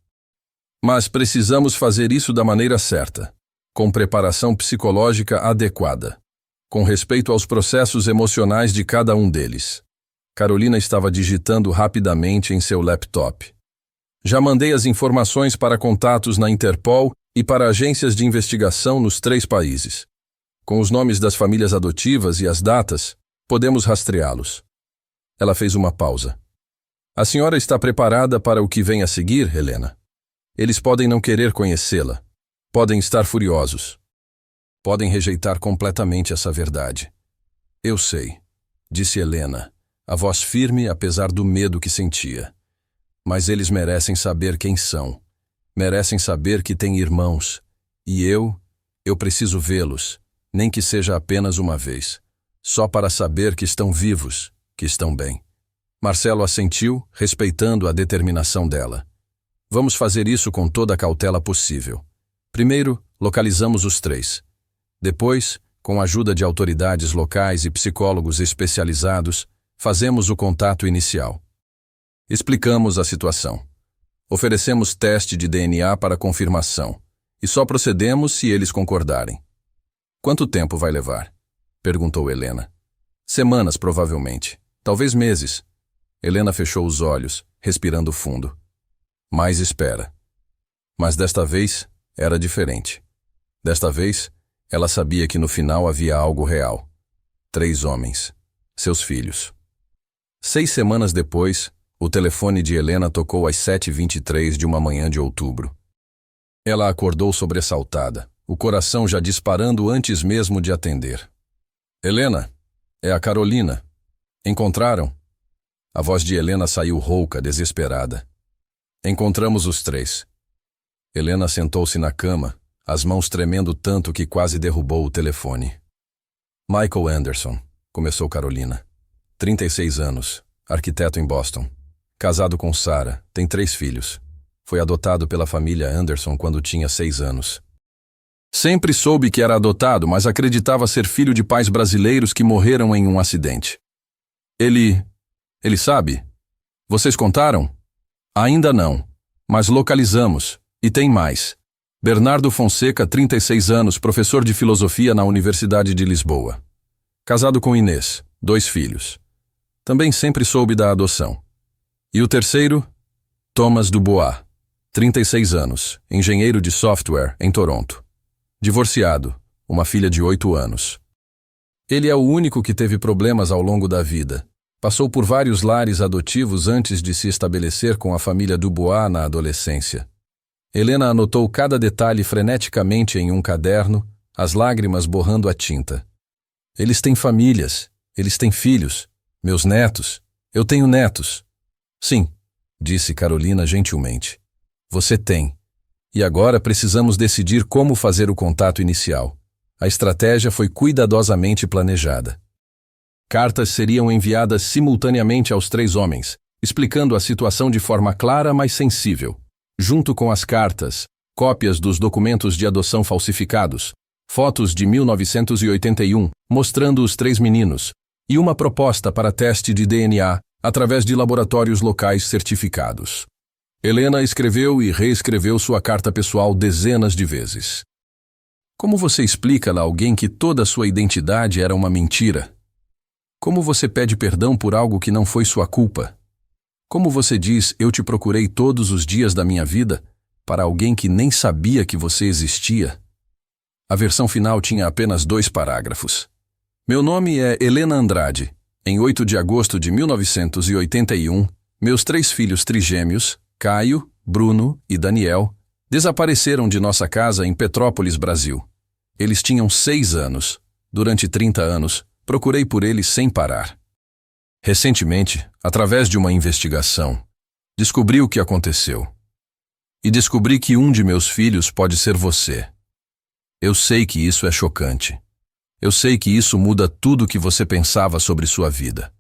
Mas precisamos fazer isso da maneira certa, com preparação psicológica adequada, com respeito aos processos emocionais de cada um deles. Carolina estava digitando rapidamente em seu laptop. Já mandei as informações para contatos na Interpol e para agências de investigação nos 3 países. Com os nomes das famílias adotivas e as datas, podemos rastreá-los. Ela fez uma pausa. A senhora está preparada para o que vem a seguir, Helena? Eles podem não querer conhecê-la. Podem estar furiosos. Podem rejeitar completamente essa verdade. Eu sei, disse Helena, a voz firme apesar do medo que sentia. Mas eles merecem saber quem são. Merecem saber que têm irmãos. E eu preciso vê-los. Nem que seja apenas uma vez, só para saber que estão vivos, que estão bem. Marcelo assentiu, respeitando a determinação dela. Vamos fazer isso com toda a cautela possível. Primeiro, localizamos os 3. Depois, com a ajuda de autoridades locais e psicólogos especializados, fazemos o contato inicial. Explicamos a situação. Oferecemos teste de DNA para confirmação, e só procedemos se eles concordarem. Quanto tempo vai levar? Perguntou Helena. Semanas, provavelmente. Talvez meses. Helena fechou os olhos, respirando fundo. Mais espera. Mas desta vez, era diferente. Desta vez, Ela sabia que no final havia algo real. 3 homens. Seus filhos. 6 semanas depois, o telefone de Helena tocou às 7h23 de uma manhã de outubro. Ela acordou sobressaltada, o coração já disparando antes mesmo de atender. Helena, é a Carolina. Encontraram? A voz de Helena saiu rouca, desesperada. Encontramos os 3. Helena sentou-se na cama, as mãos tremendo tanto que quase derrubou o telefone. Michael Anderson, começou Carolina. 36 anos, arquiteto em Boston. Casado com Sarah, tem 3 filhos. Foi adotado pela família Anderson quando tinha 6 anos. Sempre soube que era adotado, mas acreditava ser filho de pais brasileiros que morreram em um acidente. Ele sabe? Vocês contaram? Ainda não, mas localizamos. E tem mais. Bernardo Fonseca, 36 anos, professor de filosofia na Universidade de Lisboa. Casado com Inês, 2 filhos. Também sempre soube da adoção. E o terceiro? Thomas Dubois, 36 anos, engenheiro de software em Toronto. Divorciado, uma filha de 8 anos. Ele é o único que teve problemas ao longo da vida. Passou por vários lares adotivos antes de se estabelecer com a família Dubois na adolescência. Helena anotou cada detalhe freneticamente em um caderno, as lágrimas borrando a tinta. Eles têm famílias, eles têm filhos, meus netos, eu tenho netos. Sim, disse Carolina gentilmente. Você tem. E agora precisamos decidir como fazer o contato inicial. A estratégia foi cuidadosamente planejada. Cartas seriam enviadas simultaneamente aos 3 homens, explicando a situação de forma clara, mas sensível. Junto com as cartas, cópias dos documentos de adoção falsificados, fotos de 1981 mostrando os 3 meninos, e uma proposta para teste de DNA através de laboratórios locais certificados. Helena escreveu e reescreveu sua carta pessoal dezenas de vezes. Como você explica a alguém que toda sua identidade era uma mentira? Como você pede perdão por algo que não foi sua culpa? Como você diz, eu te procurei todos os dias da minha vida, para alguém que nem sabia que você existia? A versão final tinha apenas 2 parágrafos. Meu nome é Helena Andrade. Em 8 de agosto de 1981, meus 3 filhos trigêmeos, Caio, Bruno e Daniel, desapareceram de nossa casa em Petrópolis, Brasil. Eles tinham 6 anos. Durante 30 anos, procurei por eles sem parar. Recentemente, através de uma investigação, descobri o que aconteceu. E descobri que um de meus filhos pode ser você. Eu sei que isso é chocante. Eu sei que isso muda tudo o que você pensava sobre sua vida.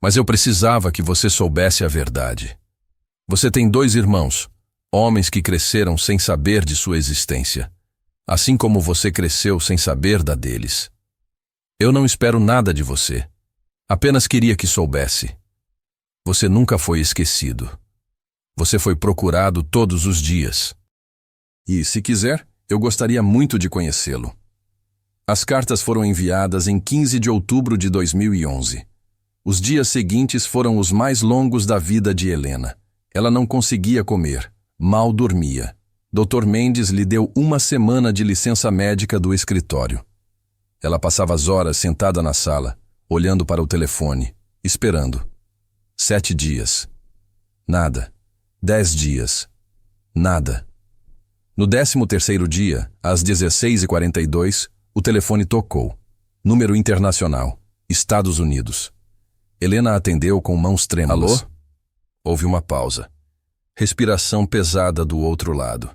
Mas eu precisava que você soubesse a verdade. Você tem 2 irmãos, homens que cresceram sem saber de sua existência, assim como você cresceu sem saber da deles. Eu não espero nada de você. Apenas queria que soubesse. Você nunca foi esquecido. Você foi procurado todos os dias. E, se quiser, eu gostaria muito de conhecê-lo. As cartas foram enviadas em 15 de outubro de 2011. Os dias seguintes foram os mais longos da vida de Helena. Ela não conseguia comer, mal dormia. Dr. Mendes lhe deu 1 semana de licença médica do escritório. Ela passava as horas sentada na sala, olhando para o telefone, esperando. 7 dias. Nada. 10 dias. Nada. No 13º dia, às 16h42, o telefone tocou. Número internacional. Estados Unidos. Helena atendeu com mãos trêmulas. Alô? Houve uma pausa. Respiração pesada do outro lado.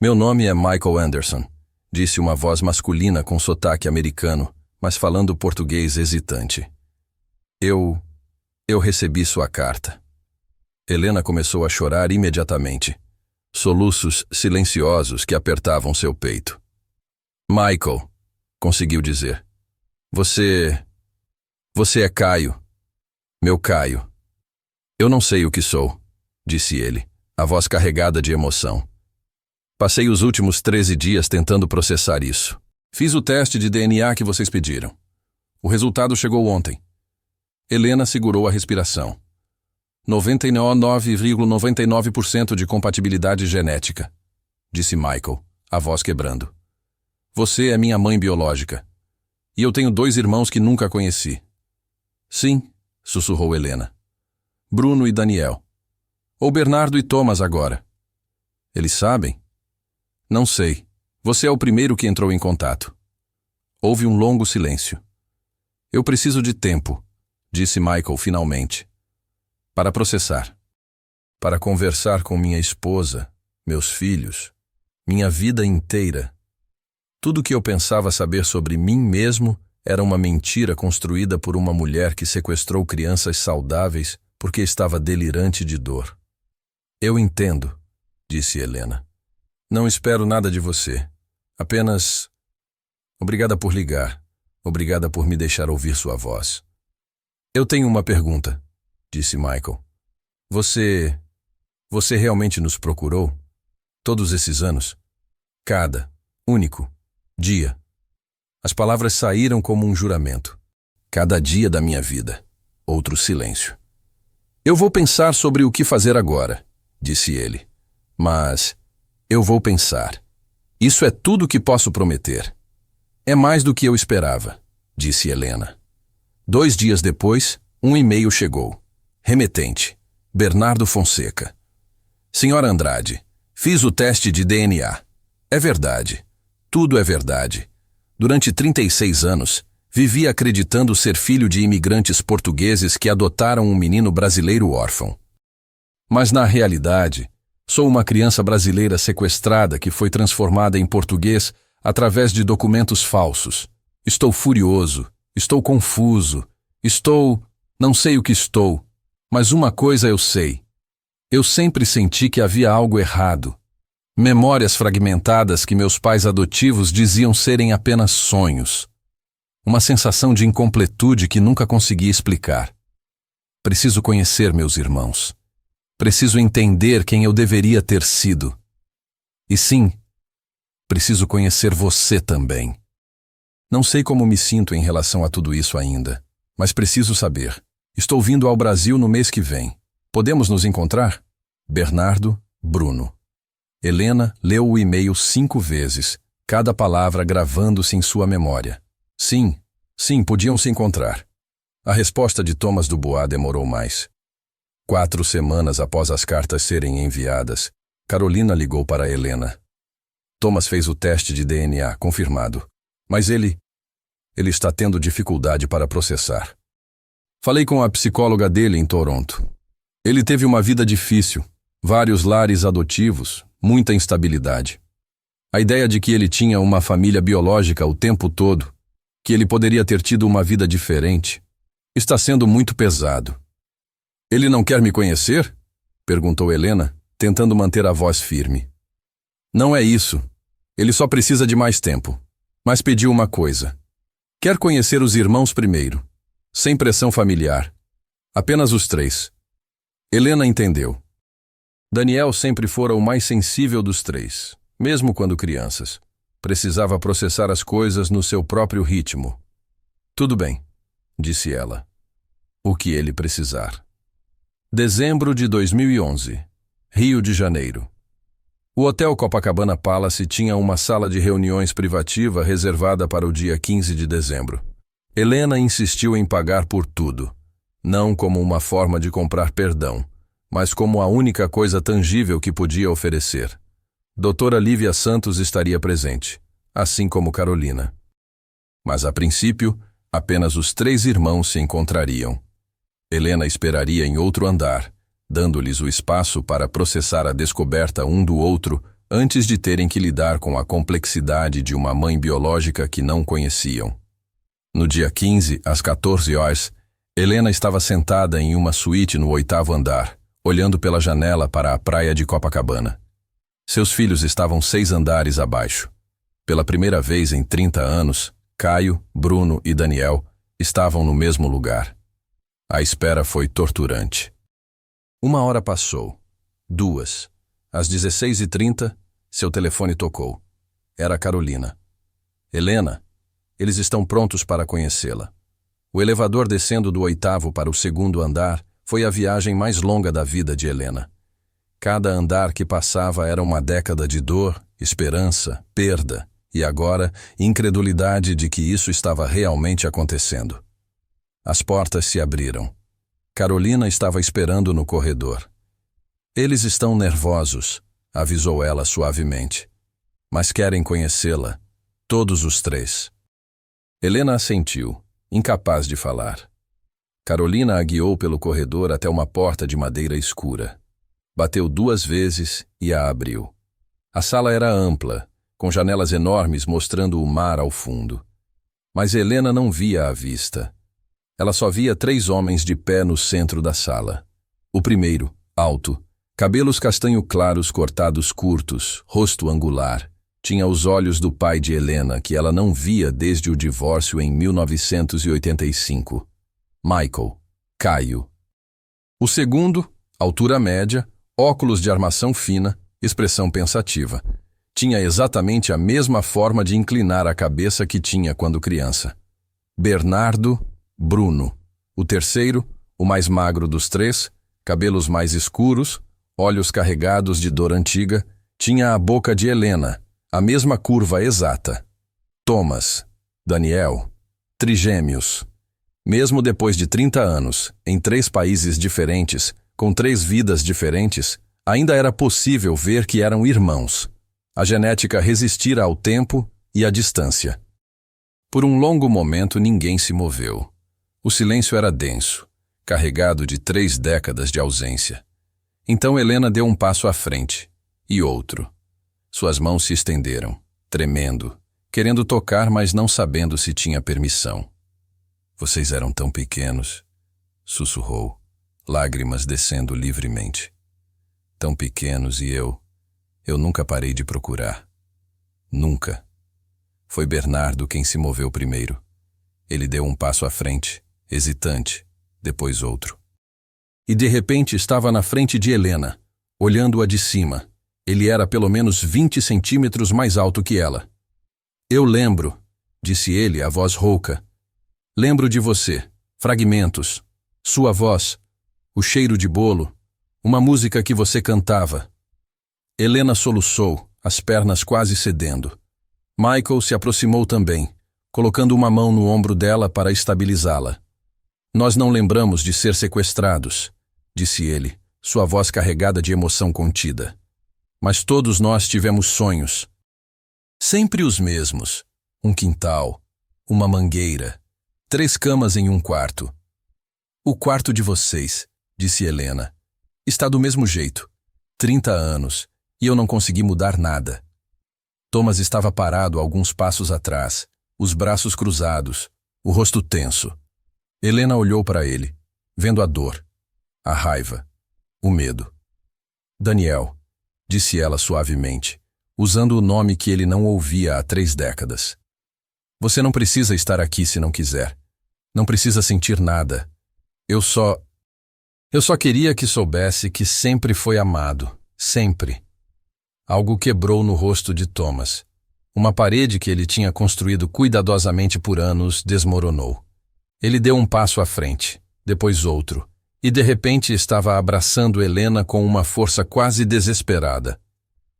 Meu nome é Michael Anderson, disse uma voz masculina com sotaque americano, mas falando português hesitante. Eu recebi sua carta. Helena começou a chorar imediatamente. Soluços silenciosos que apertavam seu peito. Michael, conseguiu dizer. Você é Caio. Meu Caio. Eu não sei o que sou, disse ele, a voz carregada de emoção. Passei os últimos 13 dias tentando processar isso. Fiz o teste de DNA que vocês pediram. O resultado chegou ontem. Helena segurou a respiração. 99,99% de compatibilidade genética, disse Michael, a voz quebrando. Você é minha mãe biológica. E eu tenho 2 irmãos que nunca conheci. Sim, sussurrou Helena. Bruno e Daniel. Ou Bernardo e Thomas agora. Eles sabem? Não sei. Você é o primeiro que entrou em contato. Houve um longo silêncio. Eu preciso de tempo, disse Michael finalmente, para processar. Para conversar com minha esposa, meus filhos, minha vida inteira. Tudo que eu pensava saber sobre mim mesmo era uma mentira construída por uma mulher que sequestrou crianças saudáveis porque estava delirante de dor. Eu entendo, disse Helena. Não espero nada de você. Apenas... Obrigada por ligar. Obrigada por me deixar ouvir sua voz. Eu tenho uma pergunta, disse Michael. Você realmente nos procurou? Todos esses anos? Cada único dia. As palavras saíram como um juramento. Cada dia da minha vida. Outro silêncio. Eu vou pensar sobre o que fazer agora, disse ele. Mas eu vou pensar. Isso é tudo que posso prometer. É mais do que eu esperava, disse Helena. 2 dias depois, um e-mail chegou. Remetente, Bernardo Fonseca. Senhora Andrade, fiz o teste de DNA. É verdade. Tudo é verdade. Durante 36 anos, vivi acreditando ser filho de imigrantes portugueses que adotaram um menino brasileiro órfão. Mas na realidade, sou uma criança brasileira sequestrada que foi transformada em português através de documentos falsos. Estou furioso, estou confuso, não sei o que estou, mas uma coisa eu sei. Eu sempre senti que havia algo errado. Memórias fragmentadas que meus pais adotivos diziam serem apenas sonhos. Uma sensação de incompletude que nunca consegui explicar. Preciso conhecer meus irmãos. Preciso entender quem eu deveria ter sido. E sim, preciso conhecer você também. Não sei como me sinto em relação a tudo isso ainda, mas preciso saber. Estou vindo ao Brasil no mês que vem. Podemos nos encontrar? Bernardo, Bruno. Helena leu o e-mail 5 vezes, cada palavra gravando-se em sua memória. Sim, podiam se encontrar. A resposta de Thomas Dubois demorou mais. 4 semanas após as cartas serem enviadas, Carolina ligou para Helena. Thomas fez o teste de DNA, confirmado. Mas ele está tendo dificuldade para processar. Falei com a psicóloga dele em Toronto. Ele teve uma vida difícil, vários lares adotivos, muita instabilidade. A ideia de que ele tinha uma família biológica o tempo todo, que ele poderia ter tido uma vida diferente, está sendo muito pesado. Ele não quer me conhecer? Perguntou Helena, tentando manter a voz firme. Não é isso. Ele só precisa de mais tempo. Mas pediu uma coisa. Quer conhecer os irmãos primeiro, sem pressão familiar. Apenas os 3. Helena entendeu. Daniel sempre fora o mais sensível dos 3, mesmo quando crianças. Precisava processar as coisas no seu próprio ritmo. Tudo bem, disse ela. O que ele precisar. Dezembro de 2011, Rio de Janeiro. O Hotel Copacabana Palace tinha uma sala de reuniões privativa reservada para o dia 15 de dezembro. Helena insistiu em pagar por tudo, não como uma forma de comprar perdão, mas como a única coisa tangível que podia oferecer. Doutora Lívia Santos estaria presente, assim como Carolina. Mas a princípio, apenas os 3 irmãos se encontrariam. Helena esperaria em outro andar, dando-lhes o espaço para processar a descoberta um do outro antes de terem que lidar com a complexidade de uma mãe biológica que não conheciam. No dia 15, às 14 horas, Helena estava sentada em uma suíte no 8º andar, olhando pela janela para a praia de Copacabana. Seus filhos estavam 6 andares abaixo. Pela primeira vez em 30 anos, Caio, Bruno e Daniel estavam no mesmo lugar. A espera foi torturante. 1 hora passou. 2. Às 16h30, seu telefone tocou. Era Carolina. Helena, eles estão prontos para conhecê-la. O elevador descendo do 8º para o 2º andar foi a viagem mais longa da vida de Helena. Cada andar que passava era uma década de dor, esperança, perda E agora, incredulidade de que isso estava realmente acontecendo. As portas se abriram. Carolina estava esperando no corredor. Eles estão nervosos, avisou ela suavemente. Mas querem conhecê-la, todos os três. Helena assentiu, incapaz de falar. Carolina a guiou pelo corredor até uma porta de madeira escura. Bateu 2 vezes e a abriu. A sala era ampla, com janelas enormes mostrando o mar ao fundo. Mas Helena não via à vista. Ela só via 3 homens de pé no centro da sala. O primeiro, alto, cabelos castanho claros cortados curtos, rosto angular. Tinha os olhos do pai de Helena, que ela não via desde o divórcio em 1985. Michael, Caio. O segundo, altura média, óculos de armação fina, expressão pensativa. Tinha exatamente a mesma forma de inclinar a cabeça que tinha quando criança. Bernardo, Bruno. O terceiro, o mais magro dos 3, cabelos mais escuros, olhos carregados de dor antiga, tinha a boca de Helena, a mesma curva exata. Thomas, Daniel, trigêmeos. Mesmo depois de 30 anos, em 3 países diferentes, com 3 vidas diferentes, ainda era possível ver que eram irmãos. A genética resistira ao tempo e à distância. Por um longo momento ninguém se moveu. O silêncio era denso, carregado de 3 décadas de ausência. Então Helena deu um passo à frente, e outro. Suas mãos se estenderam, tremendo, querendo tocar, mas não sabendo se tinha permissão. Vocês eram tão pequenos, sussurrou, lágrimas descendo livremente. Tão pequenos e eu nunca parei de procurar. Nunca. Foi Bernardo quem se moveu primeiro. Ele deu um passo à frente, hesitante, depois outro. E de repente estava na frente de Helena, olhando-a de cima. Ele era pelo menos 20 centímetros mais alto que ela. Eu lembro, disse ele, a voz rouca. Lembro de você, fragmentos, sua voz, o cheiro de bolo, uma música que você cantava. Helena soluçou, as pernas quase cedendo. Michael se aproximou também, colocando uma mão no ombro dela para estabilizá-la. Nós não lembramos de ser sequestrados, disse ele, sua voz carregada de emoção contida. Mas todos nós tivemos sonhos. Sempre os mesmos. Um quintal, uma mangueira, 3 camas em um quarto. O quarto de vocês, disse Helena, está do mesmo jeito. 30 anos, e eu não consegui mudar nada. Thomas estava parado alguns passos atrás, os braços cruzados, o rosto tenso. Helena olhou para ele, vendo a dor, a raiva, o medo. Daniel, disse ela suavemente, usando o nome que ele não ouvia há 3 décadas. Você não precisa estar aqui se não quiser. Não precisa sentir nada. Eu só queria que soubesse que sempre foi amado. Sempre. Algo quebrou no rosto de Thomas. Uma parede que ele tinha construído cuidadosamente por anos desmoronou. Ele deu um passo à frente, depois outro, e de repente estava abraçando Helena com uma força quase desesperada.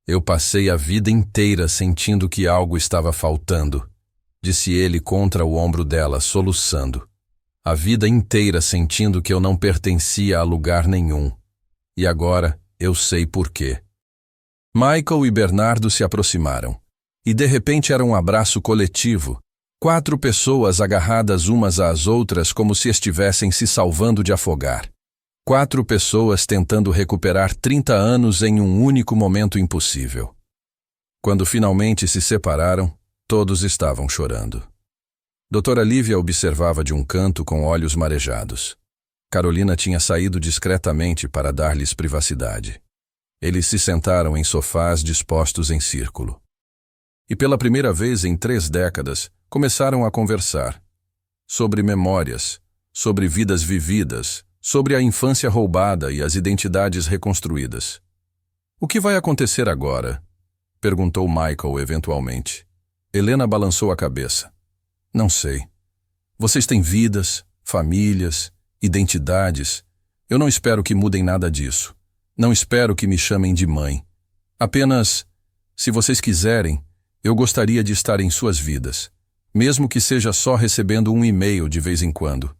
Eu passei a vida inteira sentindo que algo estava faltando, disse ele contra o ombro dela, soluçando. A vida inteira sentindo que eu não pertencia a lugar nenhum. E agora eu sei por quê. Michael e Bernardo se aproximaram. E de repente era um abraço coletivo. 4 pessoas agarradas umas às outras como se estivessem se salvando de afogar. 4 pessoas tentando recuperar 30 anos em um único momento impossível. Quando finalmente se separaram, todos estavam chorando. Doutora Lívia observava de um canto com olhos marejados. Carolina tinha saído discretamente para dar-lhes privacidade. Eles se sentaram em sofás dispostos em círculo. E pela primeira vez em 3 décadas, começaram a conversar. Sobre memórias, sobre vidas vividas, sobre a infância roubada e as identidades reconstruídas. O que vai acontecer agora? Perguntou Michael eventualmente. Helena balançou a cabeça. Não sei. Vocês têm vidas, famílias, identidades. Eu não espero que mudem nada disso. Não espero que me chamem de mãe. Apenas, se vocês quiserem, Eu gostaria de estar em suas vidas, mesmo que seja só recebendo um e-mail de vez em quando.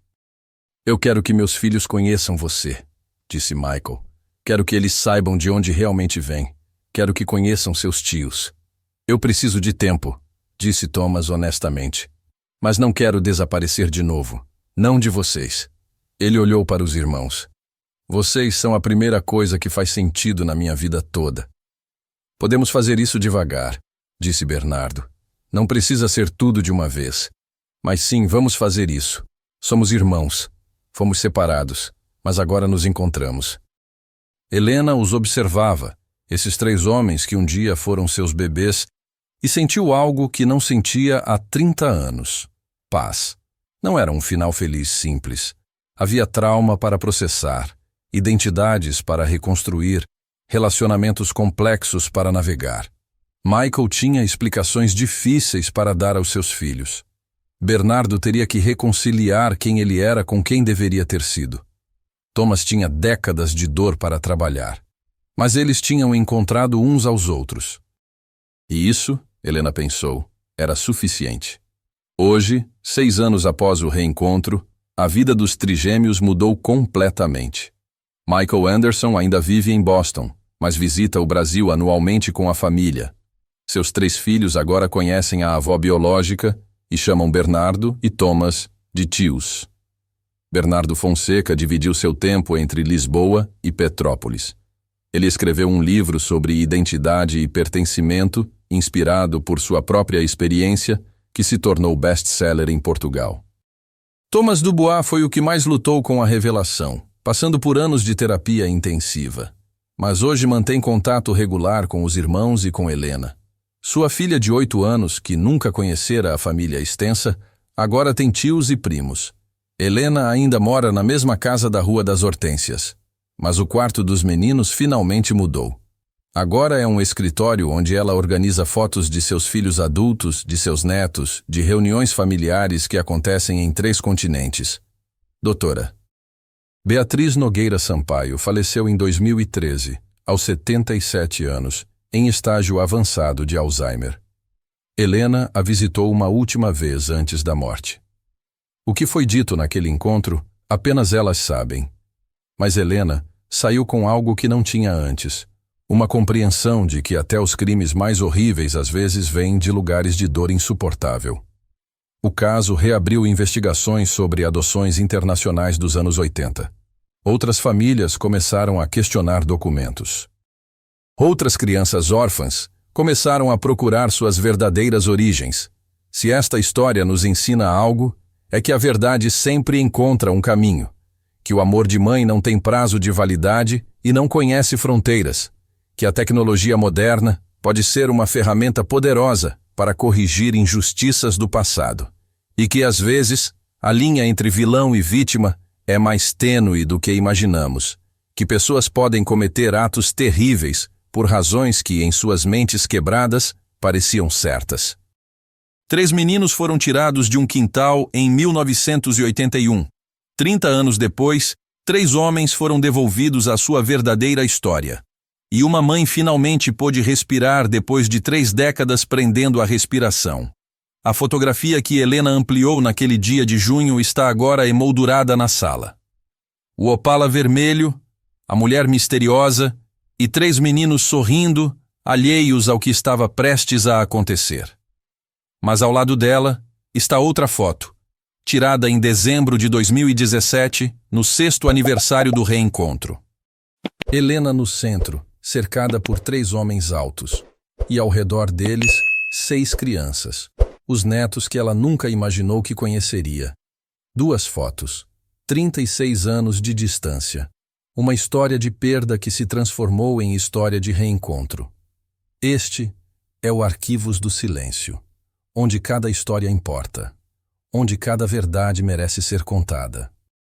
Eu quero que meus filhos conheçam você, disse Michael. Quero que eles saibam de onde realmente vêm. Quero que conheçam seus tios. Eu preciso de tempo, disse Thomas honestamente. Mas não quero desaparecer de novo. Não de vocês. Ele olhou para os irmãos. Vocês são a primeira coisa que faz sentido na minha vida toda. Podemos fazer isso devagar, disse Bernardo. Não precisa ser tudo de uma vez. Mas sim, vamos fazer isso. Somos irmãos. Fomos separados, mas agora nos encontramos. Helena os observava, esses 3 homens que um dia foram seus bebês, e sentiu algo que não sentia há 30 anos. Paz. Não era um final feliz simples. Havia trauma para processar, identidades para reconstruir, relacionamentos complexos para navegar. Michael tinha explicações difíceis para dar aos seus filhos. Bernardo teria que reconciliar quem ele era com quem deveria ter sido. Thomas tinha décadas de dor para trabalhar. Mas eles tinham encontrado uns aos outros. E isso, Helena pensou, era suficiente. Hoje, 6 anos após o reencontro, a vida dos trigêmeos mudou completamente. Michael Anderson ainda vive em Boston, mas visita o Brasil anualmente com a família. Seus 3 filhos agora conhecem a avó biológica e chamam Bernardo e Thomas de tios. Bernardo Fonseca dividiu seu tempo entre Lisboa e Petrópolis. Ele escreveu um livro sobre identidade e pertencimento, inspirado por sua própria experiência, que se tornou best-seller em Portugal. Thomas Dubois foi o que mais lutou com a revelação, passando por anos de terapia intensiva. Mas hoje mantém contato regular com os irmãos e com Helena. Sua filha de 8 anos, que nunca conhecera a família extensa, agora tem tios e primos. Helena ainda mora na mesma casa da Rua das Hortênsias. Mas o quarto dos meninos finalmente mudou. Agora é um escritório onde ela organiza fotos de seus filhos adultos, de seus netos, de reuniões familiares que acontecem em 3 continentes. Doutora. Beatriz Nogueira Sampaio faleceu em 2013, aos 77 anos, em estágio avançado de Alzheimer. Helena a visitou uma última vez antes da morte. O que foi dito naquele encontro, apenas elas sabem. Mas Helena saiu com algo que não tinha antes. Uma compreensão de que até os crimes mais horríveis às vezes vêm de lugares de dor insuportável. O caso reabriu investigações sobre adoções internacionais dos anos 80. Outras famílias começaram a questionar documentos. Outras crianças órfãs começaram a procurar suas verdadeiras origens. Se esta história nos ensina algo, é que a verdade sempre encontra um caminho, que o amor de mãe não tem prazo de validade e não conhece fronteiras, que a tecnologia moderna pode ser uma ferramenta poderosa para corrigir injustiças do passado, e que às vezes a linha entre vilão e vítima é mais tênue do que imaginamos, que pessoas podem cometer atos terríveis por razões que, em suas mentes quebradas, pareciam certas. 3 meninos foram tirados de um quintal em 1981. 30 anos depois, 3 homens foram devolvidos à sua verdadeira história. E uma mãe finalmente pôde respirar depois de 3 décadas prendendo a respiração. A fotografia que Helena ampliou naquele dia de junho está agora emoldurada na sala. O Opala vermelho, a mulher misteriosa e 3 meninos sorrindo, alheios ao que estava prestes a acontecer. Mas ao lado dela está outra foto, tirada em dezembro de 2017, no 6º aniversário do reencontro. Helena no centro, cercada por 3 homens altos, e ao redor deles, 6 crianças, os netos que ela nunca imaginou que conheceria. 2 fotos, 36 anos de distância, uma história de perda que se transformou em história de reencontro. Este é o Arquivos do Silêncio, onde cada história importa, onde cada verdade merece ser contada.